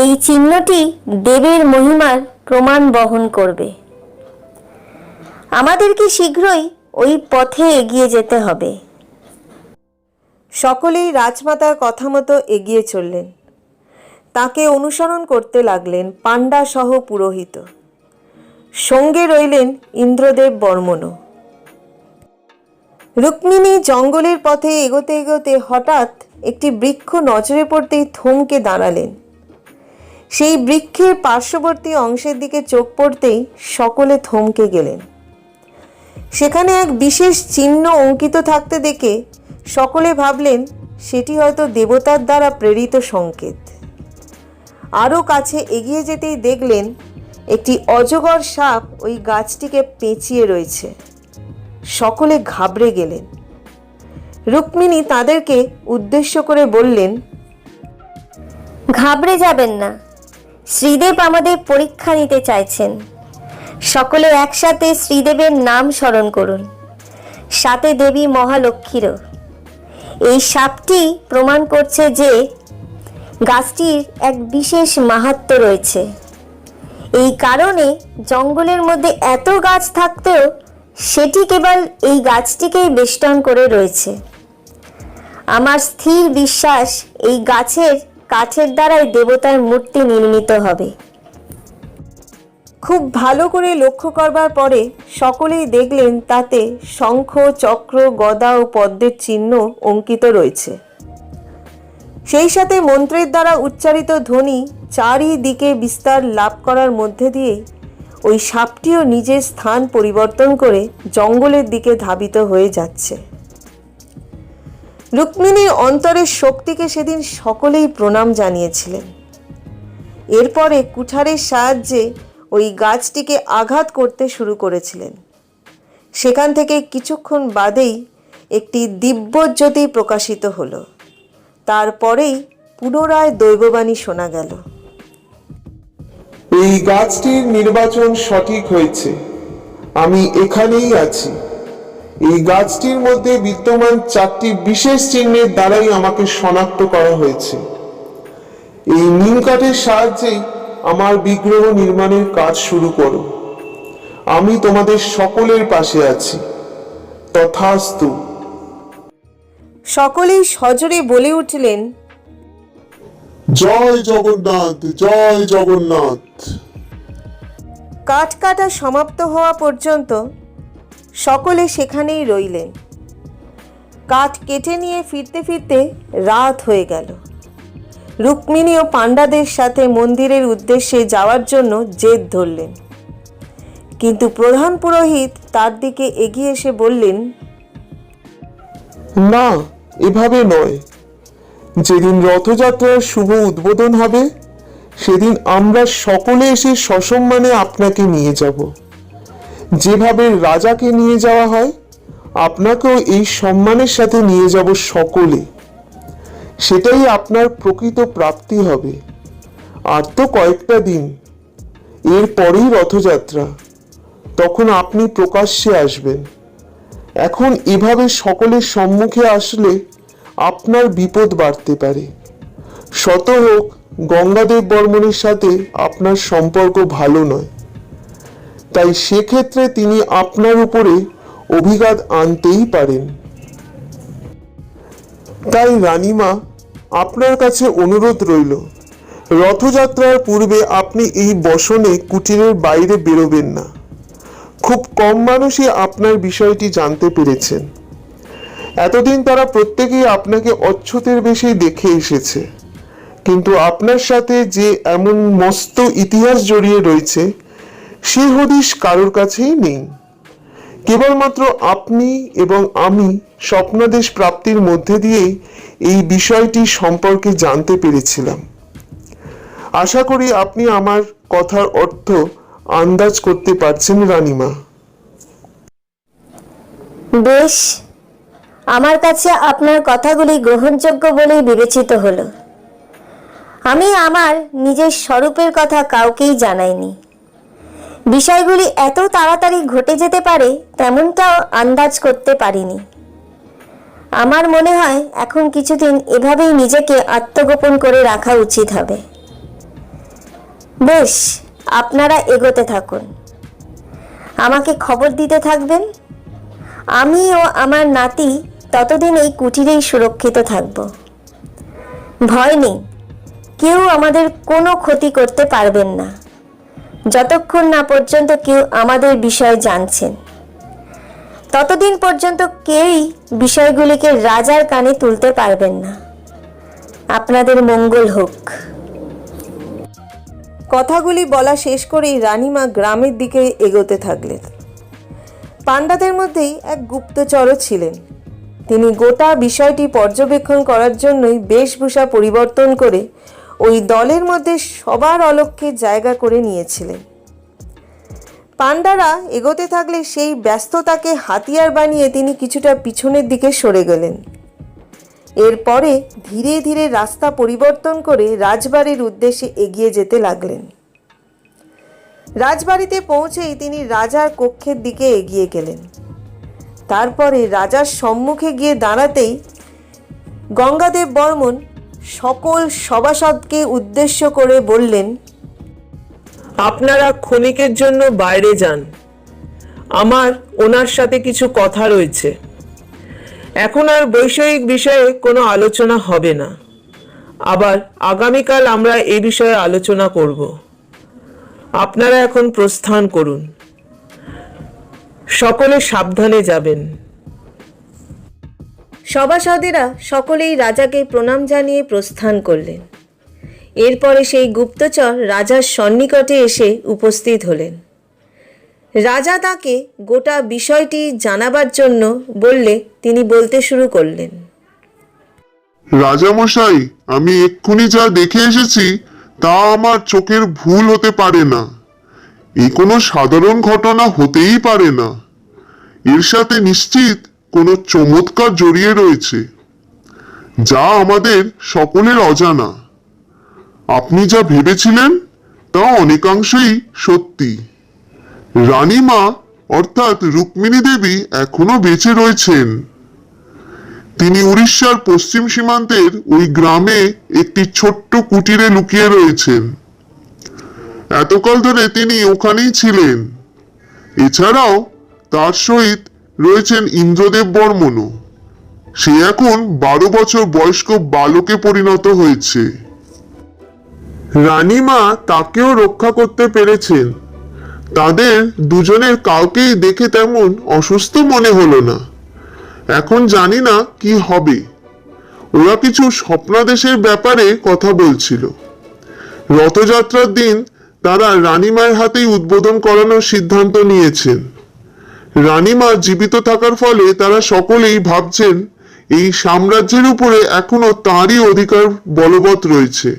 এই চিহ্নটি দেবের মহিমার প্রমাণ বহন করবে। আমাদেরকে শীঘ্রই ওই পথে এগিয়ে যেতে হবে। সকলেই রাজমাতার কথা মতো এগিয়ে চললেন। তাকে অনুসরণ করতে লাগলেন পাণ্ডা সহ পুরোহিত। সঙ্গে রইলেন ইন্দ্রদেব বর্মণও। রুক্মিণী জঙ্গলের পথে এগোতে এগোতে হঠাৎ একটি বৃক্ষ নজরে পড়তেই থমকে দাঁড়ালেন। সেই বৃক্ষের পার্শ্ববর্তী অংশের দিকে চোখ পড়তেই সকলে থমকে গেলেন। সেখানে এক বিশেষ চিহ্ন অঙ্কিত থাকতে দেখে সকলে ভাবলেন সেটি হয়তো দেবতার দ্বারা প্রেরিত সংকেত। আরও কাছে এগিয়ে যেতেই দেখলেন একটি অজগর সাপ ওই গাছটিকে পেঁচিয়ে রয়েছে। সকলে ঘাবড়ে গেলেন। রুক্মিণী তাদেরকে উদ্দেশ্য করে বললেন, ঘাবড়ে যাবেন না, শ্রীদেব আমাদের পরীক্ষা নিতে চাইছেন। সকলে একসাথে শ্রীদেবের নাম স্মরণ করুন, সাথে দেবী মহালক্ষ্মীরও। এই সাপটি প্রমাণ করছে যে গাছটির এক বিশেষ মাহাত্ম্য রয়েছে। এই কারণে জঙ্গলের মধ্যে এত গাছ থাকতেও সেটি কেবল এই গাছটিকেই বেষ্টন করে রয়েছে। আমার স্থির বিশ্বাস এই গাছের কাঠের দ্বারাই দেবতার মূর্তি নির্মিত হবে। খুব ভালো করে লক্ষ্য করবার পরে সকলেই দেখলেন তাতে শঙ্খ, চক্র, গদা ও পদ্মের চিহ্ন অঙ্কিত রয়েছে। সেই সাথে মন্ত্রের দ্বারা উচ্চারিত ধ্বনি চারিদিকে বিস্তার লাভ করার মধ্যে দিয়ে ওই সাপটিও নিজের স্থান পরিবর্তন করে জঙ্গলের দিকে ধাবিত হয়ে যাচ্ছে। রুক্মিণীর অন্তরের শক্তিকে সেদিন সকলেই প্রণাম জানিয়েছিলেন। এরপরে কুঠারের সাহায্যে ওই গাছটিকে আঘাত করতে শুরু করেছিলেন। সেখান থেকে কিছুক্ষণ বাদেই একটি দিব্যজ্যোতি প্রকাশিত হলো। তারপরেই পুনরায় দৈববাণী শোনা গেল। এই গাছটির নির্বাচন সঠিক হয়েছে। আমি এখানেই আছি। এই গাছটির মধ্যে বিদ্যমান 4টি বিশেষ চিহ্নের দ্বারাই আমাকে শনাক্ত করা হয়েছে। এই নিম কাঠের সাহায্যেই আমার বিগ্রহ নির্মাণের কাজ শুরু করো। আমি তোমাদের সকলের পাশে আছি। তথাস্তু। সকলেই সজোরে বলে উঠলেন, জয় জগন্নাথ, জয় জগন্নাথ। কাঠ কাটা সমাপ্ত হওয়া পর্যন্ত সকলে সেখানেই রইলেন। কাঠ কেটে নিয়ে ফিরতে ফিরতে রাত হয়ে গেল। রুক্মিণী ও পাণ্ডাদের সাথে মন্দিরের উদ্দেশ্যে যাওয়ার জন্য জেদ ধরলেন, কিন্তু প্রধান পুরোহিত তার দিকে এগিয়ে এসে বললেন, না, এভাবে নয়। যেদিন রথযাত্রার শুভ উদ্বোধন হবে সেদিন আমরা সকলে এসে সসম্মানে আপনাকে নিয়ে যাব। যেভাবে রাজাকে নিয়ে যাওয়া হয় আপনাকেও এই সম্মানের সাথে নিয়ে যাব সকলে। সেটাই আপনার প্রকৃত প্রাপ্তি হবে। আর তো কয়েকটা দিন, এরপরেই রথযাত্রা। তখন আপনি প্রকাশ্যে আসবেন। এখন এভাবে সকলের সম্মুখে আসলে আপনার বিপদ বাড়তে পারে। শত হোক গঙ্গাদেব বর্মনের সাথে আপনার সম্পর্ক ভালো নয়, তাই সেক্ষেত্রে তিনি আপনার উপরে অভিঘাত আনতেই পারেন। তাই রানীমা, আপনার কাছে অনুরোধ রইল, রথযাত্রার পূর্বে আপনি এই বসনে কুটিরের বাইরে বেরোবেন না। খুব কম মানুষই আপনার বিষয়টি জানতে পেরেছেন। এতদিন তারা প্রত্যেকেই আপনাকে অচ্ছুতের বেশি দেখে এসেছে, কিন্তু আপনার সাথে যে এমন মস্ত ইতিহাস জড়িয়ে রয়েছে সে হদিশ কারোর কাছেই নেই। কেবলমাত্র আপনি এবং আমি স্বপ্নাদেশ প্রাপ্তির মধ্যে দিয়েই এই বিষয়টি সম্পর্কে জানতে পেরেছিলাম। আশা করি আপনি আমার কথার অর্থ আন্দাজ করতে পারছেন রানীমা। বেশ, আমার কাছে আপনার কথাগুলি গ্রহণযোগ্য বলেই বিবেচিত হলো। আমি আমার নিজের স্বরূপের কথা কাউকেই জানাইনি। বিষয়গুলি এত তাড়াতাড়ি ঘটে যেতে পারে তেমনটাও আন্দাজ করতে পারিনি। আমার মনে হয় এখন কিছুদিন এভাবেই নিজেকে আত্মগোপন করে রাখা উচিত হবে। বেশ, আপনারা এগোতে থাকুন, আমাকে খবর দিতে থাকবেন। আমি ও আমার নাতি ততদিন এই কুটিরেই সুরক্ষিত থাকব। ভয় নেই, কেউ আমাদের কোনো ক্ষতি করতে পারবেন না, যতক্ষণ না পর্যন্ত কেউ আমাদের বিষয়ে জানছেন। ততদিন পর্যন্ত কেউই বিষয়গুলিকে রাজার কানে তুলতে পারবেন না। আপনাদের মঙ্গল হোক। কথাগুলি বলা শেষ করেই রানীমা গ্রামের দিকে এগোতে থাকলেন। পাণ্ডাদের মধ্যেই এক গুপ্তচরও ছিলেন। তিনি গোটা বিষয়টি পর্যবেক্ষণ করার জন্যই বেশভূষা পরিবর্তন করে ওই দলের মধ্যে সবার অলক্ষ্যে জায়গা করে নিয়েছিলেন। পাণ্ডারা এগোতে থাকলে সেই ব্যস্ততাকে হাতিয়ার বানিয়ে তিনি কিছুটা পিছনের দিকে সরে গেলেন। এরপরে ধীরে ধীরে রাস্তা পরিবর্তন করে রাজবাড়ির উদ্দেশ্যে এগিয়ে যেতে লাগলেন। রাজবাড়িতে পৌঁছেই তিনি রাজার কক্ষের দিকে এগিয়ে গেলেন। তারপরে রাজার সম্মুখে গিয়ে দাঁড়াতেই গঙ্গাদেব বর্মন সকল সভাসদকে উদ্দেশ্য করে বললেন, আপনারা ক্ষণিকের জন্য বাইরে যান, আমার ওনার সাথে কিছু কথা রয়েছে। এখন আর বৈষয়িক বিষয়ে কোনো আলোচনা হবে না। আবার আগামীকাল আমরা এই বিষয়ে আলোচনা করব। আপনারা এখন প্রস্থান করুন, সকলে সাবধানে যাবেন। সভাসদেরা সকলেই রাজাকে প্রণাম জানিয়ে প্রস্থান করলেন। এরপরে সেই গুপ্তচর রাজার সন্নিকটে এসে উপস্থিত হলেন। রাজা তাকে গোটা বিষয়টি জানাবার জন্য বললে তিনি বলতে শুরু করলেন, রাজামশাই, আমি এক্ষুনি যা দেখে এসেছি তা আমার চোখের ভুল হতে পারে না। এই কোনো সাধারণ ঘটনা হতেই পারে না। এর সাথে নিশ্চিত কোনো চমৎকার জড়িয়ে রয়েছে। যা আমাদের সকলের অজানা। আপনি যা ভেবেছিলেন তা অনেকাংশেই সত্যি। রানীমা অর্থাৎ রুক্মিণী দেবী এখনো বেঁচে রয়েছেন। তিনি উড়িষ্যার পশ্চিম সীমান্তের ওই গ্রামে একটি ছোট্ট কুটিরে লুকিয়ে রয়েছেন। এতকাল ধরে তিনি ওখানেই ছিলেন। এছাড়াও তার সহিত রয়েছেন ইন্দ্রদেব বর্মনও। সে এখন 12 বছর বয়স্ক বালকে পরিণত হয়েছে। রানীমা তাকেও রক্ষা করতে পেরেছেন। তাদের দুজনের কাউকেই দেখে তেমন অসুস্থ মনে হলো না। এখন জানি না কি হবে। ওরা কিছু স্বপ্নাদেশের ব্যাপারে কথা বলছিল। রথযাত্রার দিন তারা রানীমায়ের হাতেই উদ্বোধন করানোর সিদ্ধান্ত নিয়েছেন। রানীমা জীবিত থাকার ফলে তারা সকলেই ভাবছেন এই সাম্রাজ্যের উপরে এখনো তাঁরই অধিকার বলবৎ রয়েছে।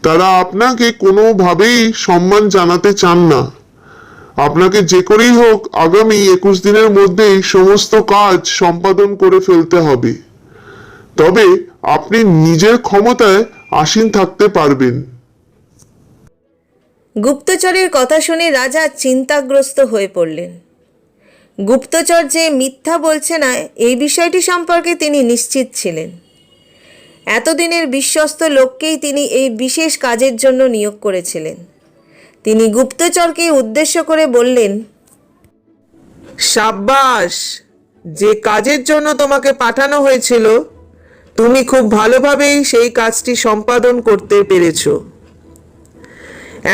তারা আপনাকে কোনোভাবেই সম্মান জানাতে চান না। আপনাকে যে করেই হোক আগামী 21 দিনের মধ্যেই সমস্ত কাজ সম্পাদন করে ফেলতে হবে। তবে আপনি নিজের ক্ষমতায় আসীন থাকতে পারবেন। গুপ্তচরের কথা শুনে রাজা চিন্তাগ্রস্ত হয়ে পড়লেন। গুপ্তচর যে মিথ্যা বলছে না এই বিষয়টি সম্পর্কে তিনি নিশ্চিত ছিলেন। এতদিনের বিশ্বস্ত লোককেই তিনি এই বিশেষ কাজের জন্য নিয়োগ করেছিলেন। তিনি গুপ্তচরকে উদ্দেশ্য করে বললেন, সাব্বাস! যে কাজের জন্য তোমাকে পাঠানো হয়েছিল তুমি খুব ভালোভাবেই সেই কাজটি সম্পাদন করতে পেরেছ।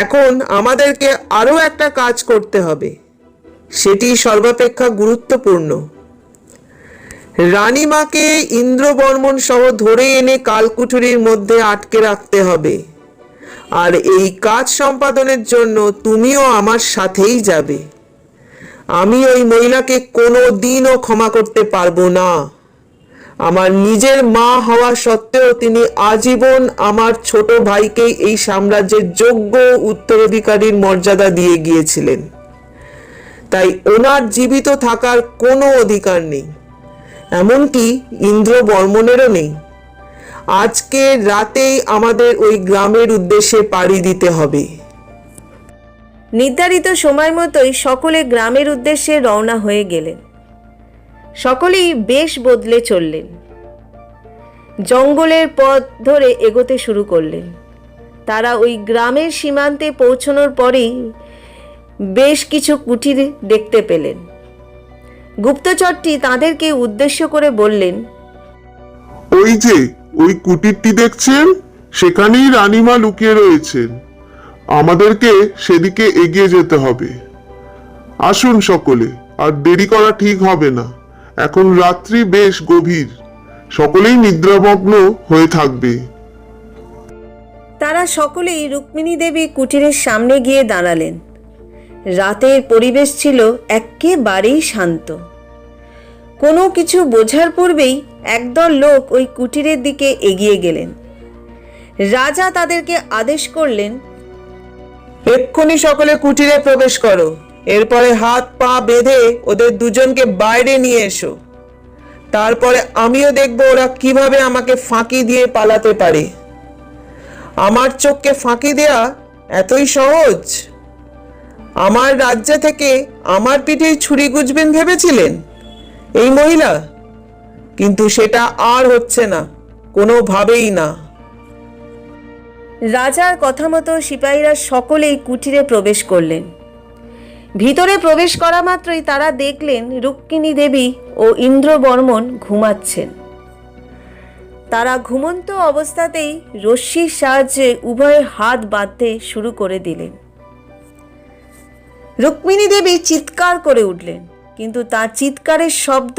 এখন আমাদেরকে আরও একটা কাজ করতে হবে, সেটি সর্বাপেক্ষা গুরুত্বপূর্ণ। রানীমাকে ইন্দ্রবর্মন সহ ধরে এনে কালকুঠুরির মধ্যে আটকে রাখতে হবে। আর এই কাজ সম্পাদনের জন্য তুমিও আমার সাথেই যাবে। আমি ওই মহিলাকে কোনো দিনও ক্ষমা করতে পারবো না। আমার নিজের মা হওয়া সত্ত্বেও তিনি আজীবন আমার ছোট ভাইকেই এই সাম্রাজ্যের যোগ্য উত্তরাধিকারীর মর্যাদা দিয়ে গিয়েছিলেন। তাই ওনার জীবিত থাকার কোনো অধিকার নেই, এমনকি ইন্দ্রবর্মনেরও নেই। আজকে রাতেই আমাদের ওই গ্রামের উদ্দেশ্যে পাড়ি দিতে হবে। নির্ধারিত সময় মতোই সকলে গ্রামের উদ্দেশ্যে রওনা হয়ে গেলেন। সকলেই বেশ বদলে চললেন। জঙ্গলের পথ ধরে এগোতে শুরু করলেন। তারা ওই গ্রামের সীমান্তে পৌঁছানোর পরেই বেশ কিছু কুঠির দেখতে পেলেন। গুপ্তচরটি তাদেরকে উদ্দেশ্য করে বললেন, ওই যে ওই কুটিরটি দেখছেন, সেখানেই রানীমা লুকিয়ে রয়েছেন। আমাদেরকে সেদিকে এগিয়ে যেতে হবে। আসুন সকলে, আর দেরি করা ঠিক হবে না। এখন রাত্রি বেশ গভীর, সকলেই নিদ্রামগ্ন হয়ে থাকবে। তারা সকলেই রুক্মিণী দেবী কুটিরের সামনে গিয়ে দাঁড়ালেন। রাতের পরিবেশ ছিল একেবারেই শান্ত। কোনো কিছু বোঝার পূর্বেই একদল লোক ওই কুটিরের দিকে এগিয়ে গেলেন। রাজা তাদেরকে আদেশ করলেন, এক্ষুনি সকলে কুটিরে প্রবেশ করো। এরপরে হাত পা বেঁধে ওদের দুজনকে বাইরে নিয়ে এসো। তারপরে আমিও দেখব ওরা কিভাবে আমাকে ফাঁকি দিয়ে পালাতে পারে। আমার চোখকে ফাঁকি দেয়া এতই সহজ? আমার রাজ্য থেকে আমার পিঠেই ছুরি গুজবেন ভেবেছিলেন এই মহিলা? কিন্তু সেটা আর হচ্ছে না, কোনোভাবেই না। রাজার কথা মতো সিপাহীরা সকলেই কুটিরে প্রবেশ করলেন। ভিতরে প্রবেশ করা মাত্রই তারা দেখলেন রুক্মিণী দেবী ও ইন্দ্রবর্মন ঘুমাচ্ছেন। তারা ঘুমন্ত অবস্থাতেই রশ্মির সাহায্যে উভয়ের হাত বাঁধতে শুরু করে দিলেন। রুক্মিণী দেবী চিৎকার করে উঠলেন, কিন্তু তার চিৎকারের শব্দ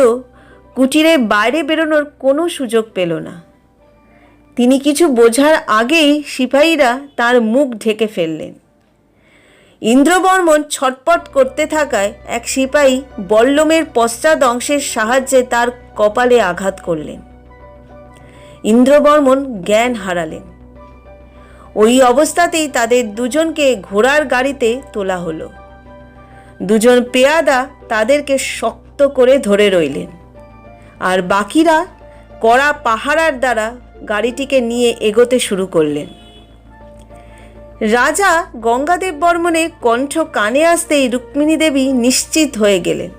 কুটিরের বাইরে বেরোনোর কোনো সুযোগ পেল না। তিনি কিছু বোঝার আগেই সিপাহীরা তার মুখ ঢেকে ফেললেন। ইন্দ্রবর্মন ছটপট করতে থাকায় এক সিপাহী বল্লমের পশ্চাৎ অংশের সাহায্যে তার কপালে আঘাত করলেন। ইন্দ্রবর্মন জ্ঞান হারালেন। ওই অবস্থাতেই তাদের দুজনকে ঘোড়ার গাড়িতে তোলা হলো। দুজন পেয়াদা তাদেরকে শক্ত করে ধরে রইলেন, আর বাকিরা কড়া পাহারার দ্বারা গাড়িটিকে নিয়ে এগোতে শুরু করলেন। রাজা গঙ্গাদেব বর্মনের কণ্ঠ কানে আসতেই রুক্মিণী দেবী নিশ্চিত হয়ে গেলেন।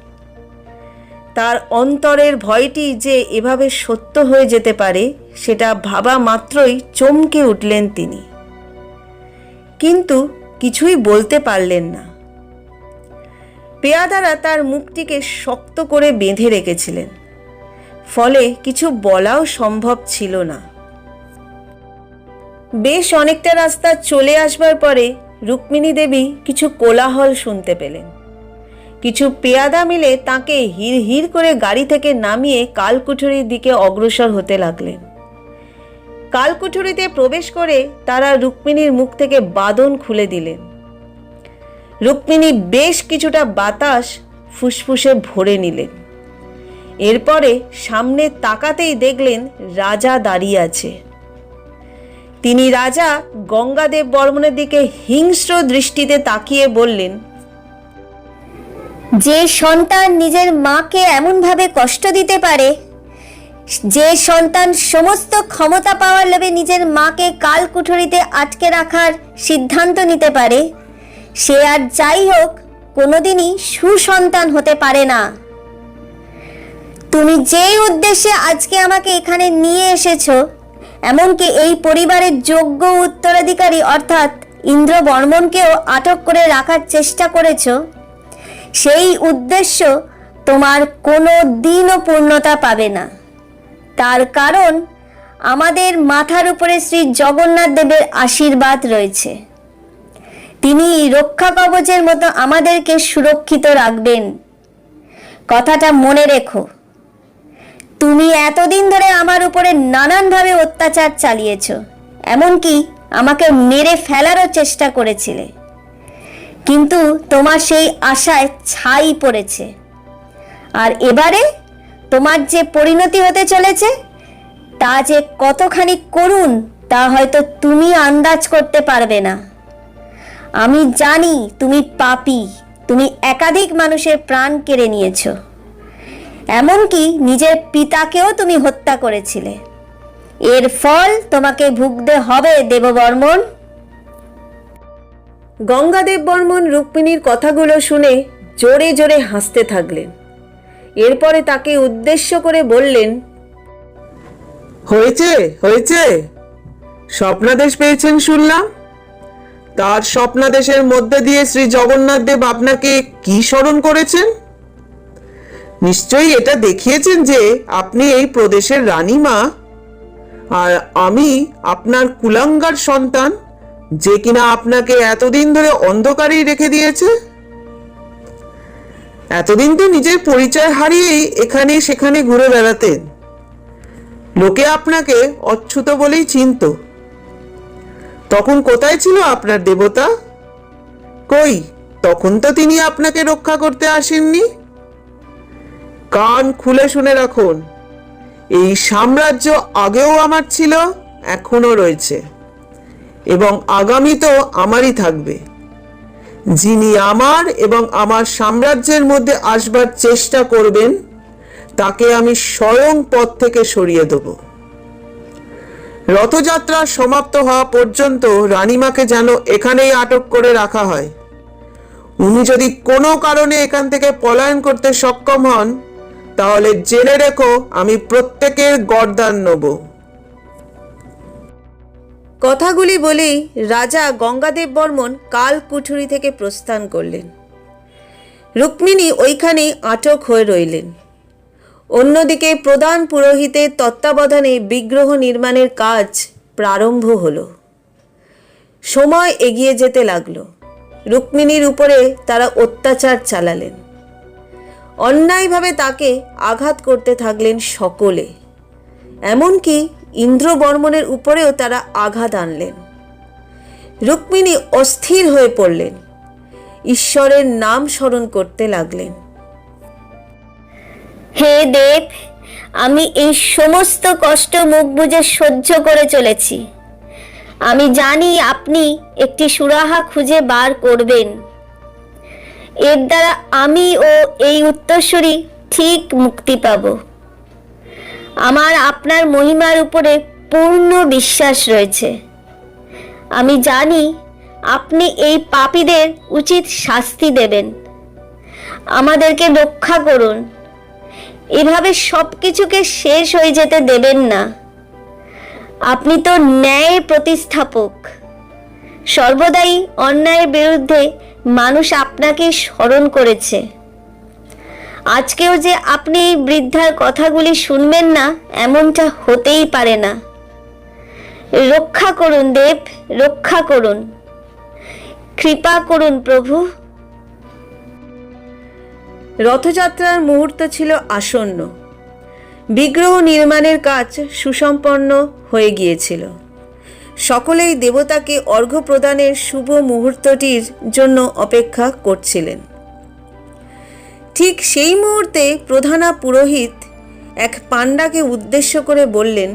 তার অন্তরের ভয়টি যে এভাবে সত্য হয়ে যেতে পারে সেটা ভাবা মাত্রই চমকে উঠলেন তিনি, কিন্তু কিছুই বলতে পারলেন না। পেয়াদারা তার মুখটিকে শক্ত করে বেঁধে রেখেছিলেন, ফলে কিছু বলাও সম্ভব ছিল না। বেশ অনেকটা রাস্তা চলে আসবার পরে রুক্মিণী দেবী কিছু কোলাহল শুনতে পেলেন। কিছু পেয়াদা মিলে তাকে হির হির করে গাড়ি থেকে নামিয়ে কালকুঠুরির দিকে অগ্রসর হতে লাগলেন। কালকুঠুরিতে প্রবেশ করে তারা রুক্মিণীর মুখ থেকে বাঁধন খুলে দিলেন। রুক্মিণী বেশ কিছুটা বাতাস ফুসফুসে ভরে নিলেন। এরপরে সামনে তাকাতেই দেখলেন রাজা দাঁড়িয়ে আছে। তিনি রাজা গঙ্গাদেব বর্মনের দিকে হিংস্র দৃষ্টিতে তাকিয়ে বললেন, যে সন্তান নিজের মাকে এমনভাবে কষ্ট দিতে পারে, যে সন্তান সমস্ত ক্ষমতা পাওয়ার লোভে নিজের মাকে কালকুঠুরিতে আটকে রাখার সিদ্ধান্ত নিতে পারে, সে আর যাই হোক কোনোদিনই সুসন্তান হতে পারে না। তুমি যেই উদ্দেশ্যে আজকে আমাকে এখানে নিয়ে এসেছো, এমনকি এই পরিবারের যোগ্য উত্তরাধিকারী অর্থাৎ ইন্দ্র বর্মনকেও আটক করে রাখার চেষ্টা করেছো, সেই উদ্দেশ্য তোমার কোনো দিনও পূর্ণতা পাবে না। তার কারণ আমাদের মাথার উপরে শ্রী জগন্নাথ দেবের আশীর্বাদ রয়েছে। তিনি রক্ষা কবচের মতো আমাদেরকে সুরক্ষিত রাখবেন। কথাটা মনে রেখো। তুমি এতদিন ধরে আমার উপরে নানানভাবে অত্যাচার চালিয়েছ, এমনকি আমাকে মেরে ফেলারও চেষ্টা করেছিলে, কিন্তু তোমার সেই আশায় ছাই পড়েছে। আর এবারে তোমার যে পরিণতি হতে চলেছে তা যে কতখানি করুণ তা হয়তো তুমি আন্দাজ করতে পারবে না। আমি জানি তুমি পাপী, তুমি একাধিক মানুষের প্রাণ কেড়ে নিয়েছো, এমনকি নিজের পিতাকেও তুমি হত্যা করেছিলে। এর ফল তোমাকে ভুগতে হবে দেববর্মন। গঙ্গাদেব বর্মন রুক্মিণীর কথাগুলো শুনে জোরে জোরে হাসতে থাকলেন। এরপরে তাকে উদ্দেশ্য করে বললেন, হয়েছে হয়েছে, স্বপ্নাদেশ পেয়েছেন শুনলাম। তার স্বপ্নাদেশের মধ্যে দিয়ে শ্রী জগন্নাথ দেব আপনাকে কি স্মরণ করেছেন? নিশ্চয়ই এটা দেখিয়েছেন যে আপনি এই প্রদেশের রানীমা, আর আমি আপনার কুলাঙ্গার সন্তান, যে কিনা আপনাকে এতদিন ধরে অন্ধকারেই রেখে দিয়েছে। এতদিন তো নিজের পরিচয় হারিয়েই এখানে সেখানে ঘুরে বেড়াতেন। লোকে আপনাকে অচ্যুত বলেই চিনত। তখন কোথায় ছিল আপনার দেবতা? কই, তখন তো তিনি আপনাকে রক্ষা করতে আসেননি। কান খুলে শুনে রাখুন, এই সাম্রাজ্য আগেও আমার ছিল, এখনো রয়েছে, এবং আগামীতেও আমারই থাকবে। যিনি আমার এবং আমার সাম্রাজ্যের মধ্যে আসবার চেষ্টা করবেন তাকে আমি স্বয়ং পথ থেকে সরিয়ে দেব। রথযাত্রা সমাপ্ত হওয়া পর্যন্ত রানীমাকে যেন এখানেই আটক করে রাখা হয়। উনি যদি কোনো কারণে এখান থেকে পলায়ন করতে সক্ষম হন, তাহলে জেনে রেখো আমি প্রত্যেকের গর্দান নেব। কথাগুলি বলেই রাজা গঙ্গাদেব বর্মন কালকুঠুরি থেকে প্রস্থান করলেন। রুক্মিণী ওইখানেই আটক হয়ে রইলেন। অন্যদিকে প্রধান পুরোহিতের তত্ত্বাবধানে বিগ্রহ নির্মাণের কাজ প্রারম্ভ হলো। সময় এগিয়ে যেতে লাগলো। রুক্মিণীর উপরে তারা অত্যাচার চালালেন। অন্যায়ভাবে তাকে আঘাত করতে থাকলেন সকলে, এমনকি ইন্দ্রবর্মনের উপরেও তারা আঘাত আনলেন। রুক্মিণী অস্থির হয়ে পড়লেন, ঈশ্বরের নাম স্মরণ করতে লাগলেন। হে দেব, আমি এই সমস্ত কষ্ট মুখ বুজে সহ্য করে চলেছি। আমি জানি আপনি একটি সুরাহা খুঁজে বার করবেন। এর দ্বারা আমি ও এই উত্তরসূরি ঠিক মুক্তি পাব। আমার আপনার মহিমার উপরে পূর্ণ বিশ্বাস রয়েছে। আমি জানি আপনি এই পাপীদের উচিত শাস্তি দেবেন। আমাদেরকে রক্ষা করুন। এভাবে সব কিছুকে শেষ হয়ে যেতে দেবেন না। আপনি তো ন্যায়ের প্রতিস্থাপক। সর্বদাই অন্যায়ের বিরুদ্ধে মানুষ আপনাকে স্মরণ করেছে। আজকেও যে আপনি এই বৃদ্ধার কথাগুলি শুনবেন না, এমনটা হতেই পারে না। রক্ষা করুন দেব, রক্ষা করুন, কৃপা করুন প্রভু। রথযাত্রার মুহূর্ত ছিল আসন্ন। বিগ্রহ নির্মাণের কাজ সুসম্পন্ন হয়ে গিয়েছিল। সকলেই দেবতাকে অর্ঘ্য প্রদানের শুভ মুহূর্তটির জন্য অপেক্ষা করছিলেন। ঠিক সেই মুহূর্তে প্রধানা পুরোহিত এক পাণ্ডাকে উদ্দেশ্য করে বললেন,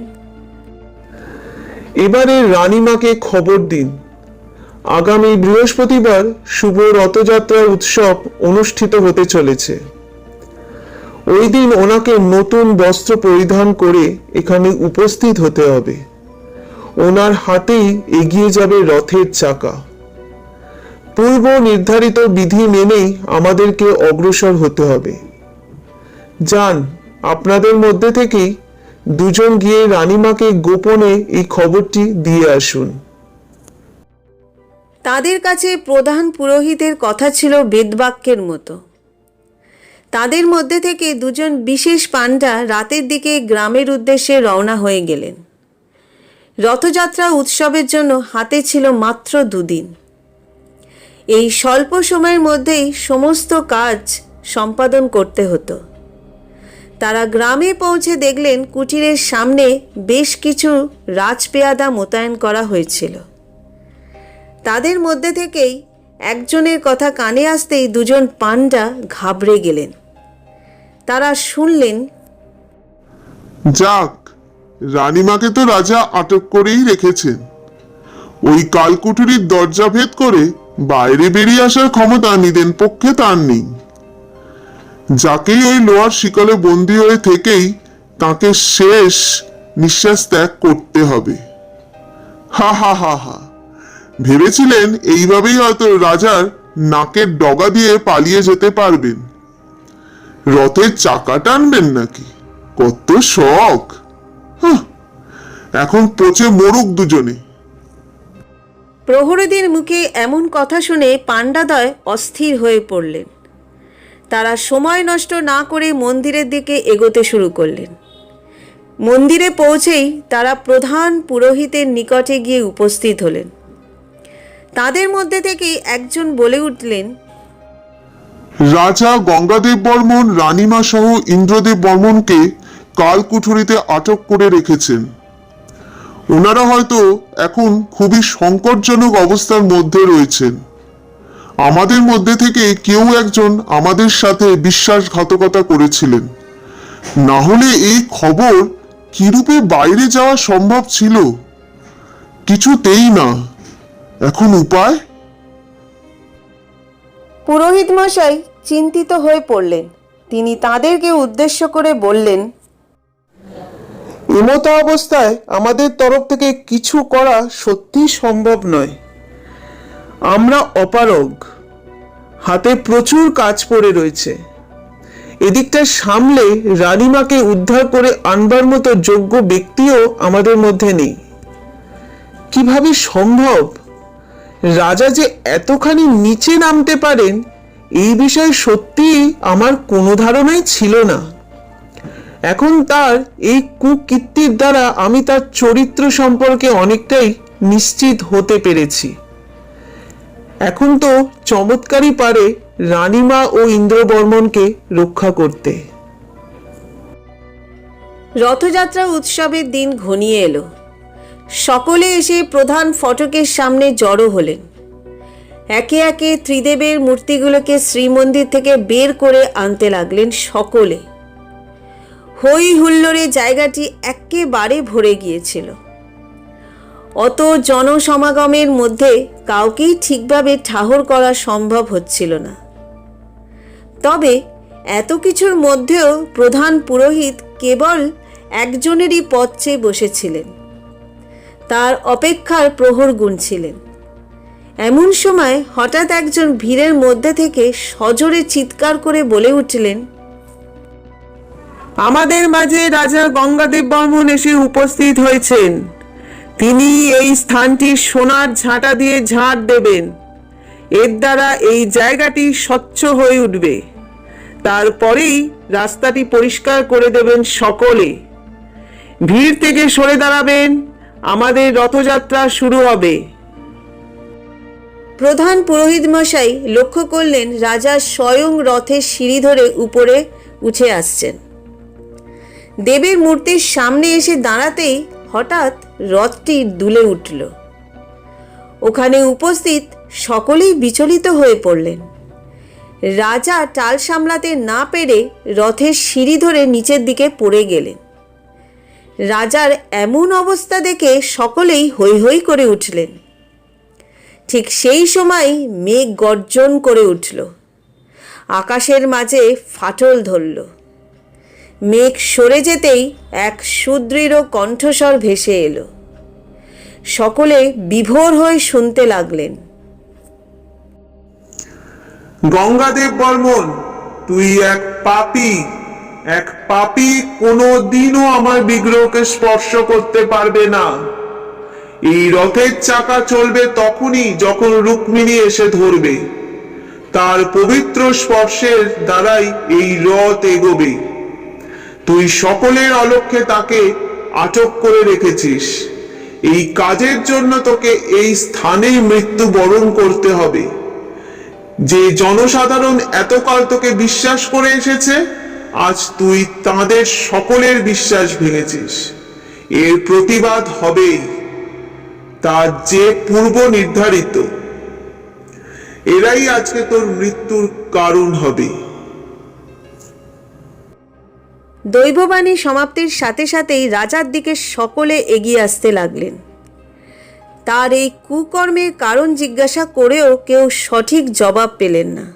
এবারে রানীমাকে খবর দিন, আগামী বৃহস্পতিবার শুভ রথযাত্রা উৎসব অনুষ্ঠিত হতে চলেছে। ওই দিন ওনাকে নতুন বস্ত্র পরিধান করে এখানে উপস্থিত হতে হবে। ওনার হাতেই এগিয়ে যাবে রথের চাকা। পূর্ব নির্ধারিত বিধি মেনেই আমাদেরকে অগ্রসর হতে হবে। যান, আপনাদের মধ্যে থেকেই দুজন গিয়ে রানীমাকে গোপনে এই খবরটি দিয়ে আসুন। তাদের কাছে প্রধান পুরোহিতের কথা ছিল বেদবাক্যের মতো। তাদের মধ্যে থেকে দুজন বিশেষ পাণ্ডা রাতের দিকে গ্রামের উদ্দেশ্যে রওনা হয়ে গেলেন। রথযাত্রা উৎসবের জন্য হাতে ছিল মাত্র 2 দিন। এই স্বল্প সময়ের মধ্যেই সমস্ত কাজ সম্পাদন করতে হতো। তারা গ্রামে পৌঁছে দেখলেন কুটিরের সামনে বেশ কিছু রাজপেয়াদা মোতায়েন করা হয়েছিল। তাদের মধ্যে থেকেই একজনের কথা কানে আসতেই দুজন পাণ্ডা ঘাবড়ে গেলেন। তারা শুনলেন, যাক, রানীমাকে তো রাজা আটক করেই রেখেছেন। ওই কালকুঠুরির দরজা ভেদ করে বাইরে বেরিয়ে আসার ক্ষমতা নিদেন পক্ষে তার নেই। যাকেই ওই লোহার শিকলে বন্দী হয়ে থেকেই তাকে শেষ নিঃশ্বাস ত্যাগ করতে হবে। হা হা হা হা, ভেবেছিলেন এইভাবেই হয়তো রাজার নাকের ডগা দিয়ে পালিয়ে যেতে পারবেন? রথের চাকা টানবেন নাকি? কত শখ! এখন পচে মরুক দুজনে। প্রহরীদের মুখে এমন কথা শুনে পাণ্ডাদ্বয় অস্থির হয়ে পড়লেন। তারা সময় নষ্ট না করে মন্দিরের দিকে এগোতে শুরু করলেন। মন্দিরে পৌঁছেই তারা প্রধান পুরোহিতের নিকটে গিয়ে উপস্থিত হলেন। তাদের মধ্যে থেকে একজন বলে উঠলেন, রাজা গঙ্গাদেব বর্মন রানীমা সহ ইন্দ্রদেব বর্মনকে কালকুঠুরিতে আটক করে রেখেছেন। ওনারা হয়তো এখন খুবই সংকটজনক অবস্থার মধ্যে রয়েছেন। আমাদের মধ্যে থেকে কেউ একজন আমাদের সাথে বিশ্বাসঘাতকতা করেছিলেন, না হলে এই খবর কিরূপে বাইরে যাওয়া সম্ভব ছিল? কিছুতেই না। এখন উপায়? পুরোহিত মশাই চিন্তিত হয়ে পড়লেন। তিনি তাদেরকে উদ্দেশ্য করে বললেন, এমতো অবস্থায় আমাদের তরফ থেকে কিছু করা সত্যিই সম্ভব নয়। আমরা অপারগ, হাতে প্রচুর কাজ পড়ে রয়েছে। এদিকটা সামলে রানীমাকে উদ্ধার করে আনবার মতো যোগ্য ব্যক্তিও আমাদের মধ্যে নেই। কিভাবে সম্ভব? রাজা যে এতখানি নিচে নামতে পারেন এই বিষয়ে সত্যিই আমার কোনো ধারণাই ছিল না। এখন তার এই কুকীর্তির দ্বারা আমি তার চরিত্র সম্পর্কে অনেকটাই নিশ্চিত হতে পেরেছি। এখন তো চমৎকারই পারে রানীমা ও ইন্দ্রবর্মনকে রক্ষা করতে। রথযাত্রা উৎসবের দিন ঘনিয়ে এলো। সকলে এসে প্রধান ফটকের সামনে জড়ো হলেন। একে একে ত্রিদেবের মূর্তিগুলোকে শ্রীমন্দির থেকে বের করে আনতে লাগলেন সকলে। হই হুল্লোড়ে জায়গাটি একেবারে ভরে গিয়েছিল। অত জনসমাগমের মধ্যে কাউকেই ঠিকভাবে ঠাহর করা সম্ভব হচ্ছিল না। তবে এত কিছুর মধ্যেও প্রধান পুরোহিত কেবল একজনেরই পথ চেয়ে বসেছিলেন। তার অপেক্ষার প্রহর গুনছিলেন। এমন সময় হঠাৎ একজন ভিড়ের মধ্যে থেকে সজোরে চিৎকার করে বলে উঠলেন, আমাদের মাঝে রাজা গঙ্গাদেব বর্মন এসে উপস্থিত হয়েছেন। তিনি এই স্থানটি সোনার ঝাঁটা দিয়ে ঝাড় দেবেন। এর দ্বারা এই জায়গাটি স্বচ্ছ হয়ে উঠবে। তারপরেই রাস্তাটি পরিষ্কার করে দেবেন সকলে। ভিড় থেকে সরে দাঁড়াবেন, আমাদের রথযাত্রা শুরু হবে। প্রধান পুরোহিত মশাই লক্ষ্য করলেন রাজা স্বয়ং রথের সিঁড়ি ধরে উপরে উঠে আসছেন। দেবের মূর্তির সামনে এসে দাঁড়াতেই হঠাৎ রথটি দুলে উঠল। ওখানে উপস্থিত সকলেই বিচলিত হয়ে পড়লেন। রাজা টাল সামলাতে না পেরে রথের সিঁড়ি ধরে নিচের দিকে পড়ে গেলেন। রাজার এমন অবস্থা দেখে সকলেই হৈ হৈ করে উঠলেন। ঠিক সেই সময় মেঘ গর্জন করে উঠল। আকাশের মাঝে ফাটল ধরল। মেঘ সরে যেতেই এক সুদৃঢ় কণ্ঠস্বর ভেসে এলো। সকলে বিভোর হয়ে শুনতে লাগলেন, গঙ্গাদেব বর্মন, তুই এক পাপী কোনো দিনও আমার বিগ্রহকে স্পর্শ করতে পারবে না। এই রথের চাকা চলবে তখনই যখন রুক্মিণী এসে ধরবে। তার পবিত্র স্পর্শের দ্বারাই এই রথ এগোবে। তুই সকলের অলক্ষ্যে তাকে আটক করে রেখেছিস। এই কাজের জন্য তোকে এই স্থানেই মৃত্যু বরণ করতে হবে। যে জনসাধারণ এতকাল তোকে বিশ্বাস করে এসেছে, আজ তুই তাদের সকলের বিশ্বাস ভেঙেছিস। এর প্রতিবাদ হবেই, তা যে পূর্ব নির্ধারিত। এরাই আজকে তোর মৃত্যুর কারণ হবে। দৈববাণী সমাপ্তির সাথে সাথেই রাজার দিকে সকলে এগিয়ে আসতে লাগলেন। তার এই কুকর্মের কারণ জিজ্ঞাসা করেও কেউ সঠিক জবাব পেলেন না।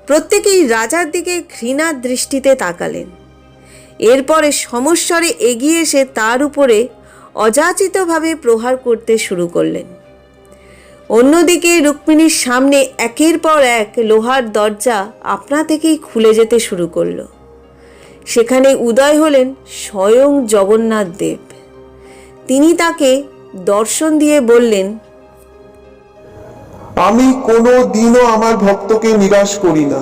প্রত্যেকেই রাজার দিকে ঘৃণার দৃষ্টিতে তাকালেন। এরপরে সমস্বরে এগিয়ে এসে তার উপরে অযাচিতভাবে প্রহার করতে শুরু করলেন। অন্যদিকে রুক্মিণীর সামনে একের পর এক লোহার দরজা আপনা থেকেই খুলে যেতে শুরু করল। সেখানে উদয় হলেন স্বয়ং জগন্নাথ দেব। তিনি তাকে দর্শন দিয়ে বললেন, আমি কোনো দিনও আমার ভক্তকে নিরাশ করি না।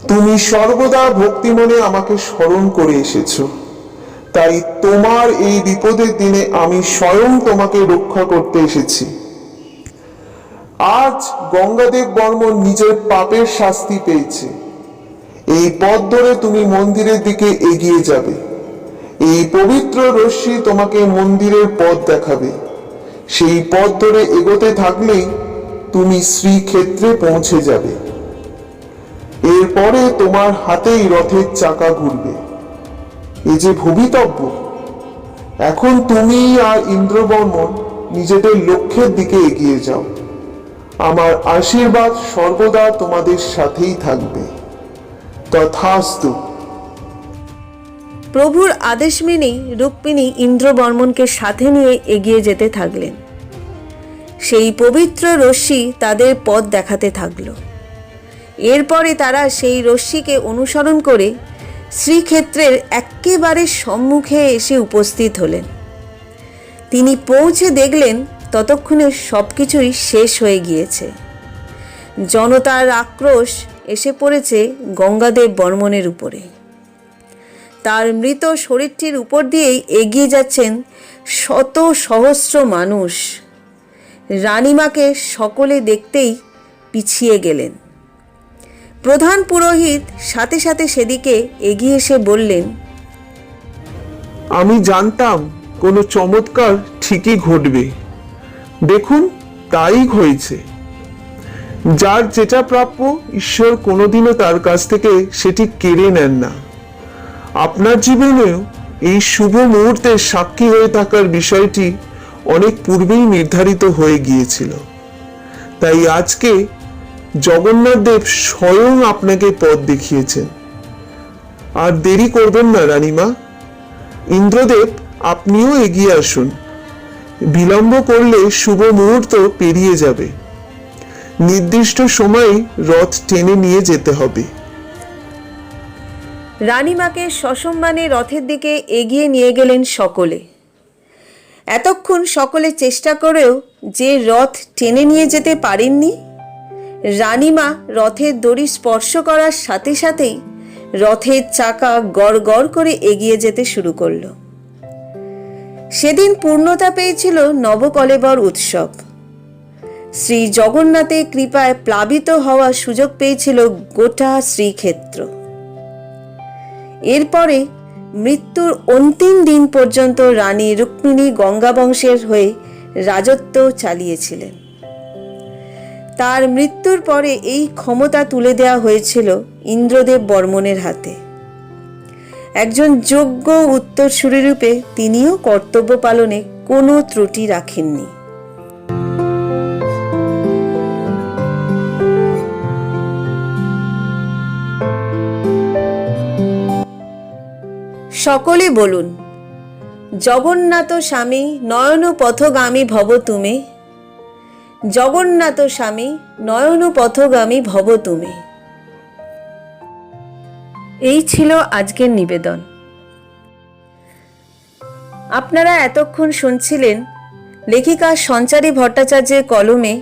তুমি সর্বদা ভক্তিমনে আমাকে স্মরণ করে এসেছো। তাই তোমার এই বিপদের দিনে আমি স্বয়ং তোমাকে রক্ষা করতে এসেছি। আজ গঙ্গাদেব বর্মন নিজের পাপের শাস্তি পেয়েছে। এই পথ ধরে তুমি মন্দিরের দিকে এগিয়ে যাবে। এই পবিত্র রশ্মি তোমাকে মন্দিরের পথ দেখাবে। সেই পথ ধরে এগোতে থাকলেই তুমি শ্রীক্ষেত্রে পৌঁছে যাবে। এরপরে তোমার হাতেই রথের চাকা ঘুরবে। এই যে ভবিতব্য। এখন তুমি আর ইন্দ্রবর্মন নিজেদের লক্ষ্যের দিকে এগিয়ে যাও। আমার আশীর্বাদ সর্বদা তোমাদের সাথেই থাকবে। তথাস্তু। প্রভুর আদেশ মেনেই রুক্মিণী ইন্দ্রবর্মনকে সাথে নিয়ে এগিয়ে যেতে থাকলেন। সেই পবিত্র রশ্মি তাদের পথ দেখাতে থাকল। এরপরে তারা সেই রশ্মিকে অনুসরণ করে শ্রীক্ষেত্রের একেবারে সম্মুখে এসে উপস্থিত হলেন। তিনি পৌঁছে দেখলেন ততক্ষণে সবকিছুই শেষ হয়ে গিয়েছে। জনতার আক্রোশ এসে পড়েছে গঙ্গাদেব বর্মনের উপরে। তার মৃত শরীরটির উপর দিয়েই এগিয়ে যাচ্ছেন শত সহস্র মানুষ। রানীমাকে সকলে দেখতেই পিছিয়ে গেলেন। প্রধান পুরোহিত সাথে সাথে সেদিকে এগিয়ে এসে বললেন, আমি জানতাম কোনো চমৎকার ঠিকই ঘটবে। দেখুন, তাই হয়েছে। যার যেটা প্রাপ্য ঈশ্বর কোনোদিনও তার কাছ থেকে সেটি কেড়ে নেন না। আপনার জীবনেও এই শুভ মুহূর্তের সাক্ষী হয়ে থাকার বিষয়টি অনেক পূর্বেই নির্ধারিত হয়ে গিয়েছিল। তাই আজকে জগন্নাথ দেব স্বয়ং আপনাকে পথ দেখিয়েছেন। আর দেরি করবেন না রানীমা, ইন্দ্রদেব, আপনিও এগিয়ে আসুন। বিলম্ব করলে শুভ মুহূর্ত পেরিয়ে যাবে। নির্দিষ্ট সময়ে রথ টেনে নিয়ে যেতে হবে। রানীমাকে সসম্মানে রথের দিকে এগিয়ে নিয়ে গেলেন সকলে। এতক্ষণ সকলে চেষ্টা করেও যে রথ টেনে নিয়ে যেতে পারেননি। রানীমা রথের দড়ি স্পর্শ করার সাথে সাথেই রথের চাকা গড় গড় করে এগিয়ে যেতে শুরু করলো। সেদিন পূর্ণতা পেয়েছিল নবকলেবর উৎসব। শ্রী জগন্নাথের কৃপায় প্লাবিত হওয়ার সুযোগ পেয়েছিল গোটা শ্রীক্ষেত্র। এরপরে মৃত্যুর অন্তিম দিন পর্যন্ত রানী রুক্মিণী গঙ্গা বংশের হয়ে রাজত্ব চালিয়েছিলেন। তার মৃত্যুর পরে এই ক্ষমতা তুলে দেওয়া হয়েছিল ইন্দ্রদেব বর্মণের হাতে। একজন যোগ্য উত্তরসূরি রূপে তিনিও কর্তব্য পালনে কোনো ত্রুটি রাখেননি। সকলে বলুন, জগন্নাথ স্বামী নয়ন পথগামী ভব তুমি, জগন্নাথ স্বামী নয়ন পথগামী ভব তুমি। এই ছিল আজকের নিবেদন। আপনারা এতক্ষণ শুনছিলেন লেখিকা সঞ্চারী ভট্টাচার্যের কলমে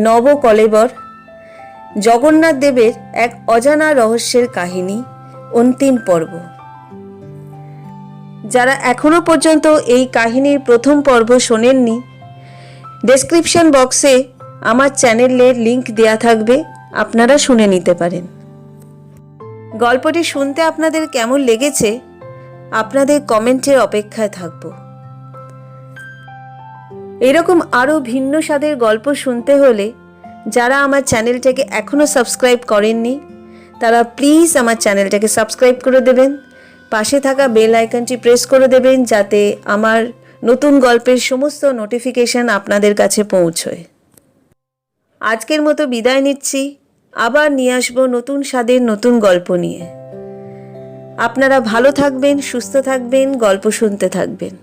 নবকলেবর, জগন্নাথ দেবের এক অজানা রহস্যের কাহিনী, অন্তিম পর্ব। যারা এখনো পর্যন্ত এই কাহিনীর প্রথম পর্ব শোনেননি, ডেসক্রিপশন বক্সে আমার চ্যানেলের লিংক দেয়া থাকবে, আপনারা শুনে নিতে পারেন। গল্পটি শুনতে আপনাদের কেমন লেগেছে আপনাদের কমেন্টের অপেক্ষায় থাকব। এরকম আরও ভিন্ন স্বাদের গল্প শুনতে হলে যারা আমার চ্যানেলটাকে এখনও সাবস্ক্রাইব করেননি তারা প্লিজ আমার চ্যানেলটাকে সাবস্ক্রাইব করে দেবেন, পাশে থাকা বেল আইকনটি প্রেস করে দেবেন যাতে আমার নতুন গল্পের সমস্ত নোটিফিকেশন আপনাদের কাছে পৌঁছয়। আজকের মতো বিদায় নিচ্ছি, আবার নিয়ে আসবো নতুন স্বাদের নতুন গল্প নিয়ে। আপনারা ভালো থাকবেন, সুস্থ থাকবেন, গল্প শুনতে থাকবেন।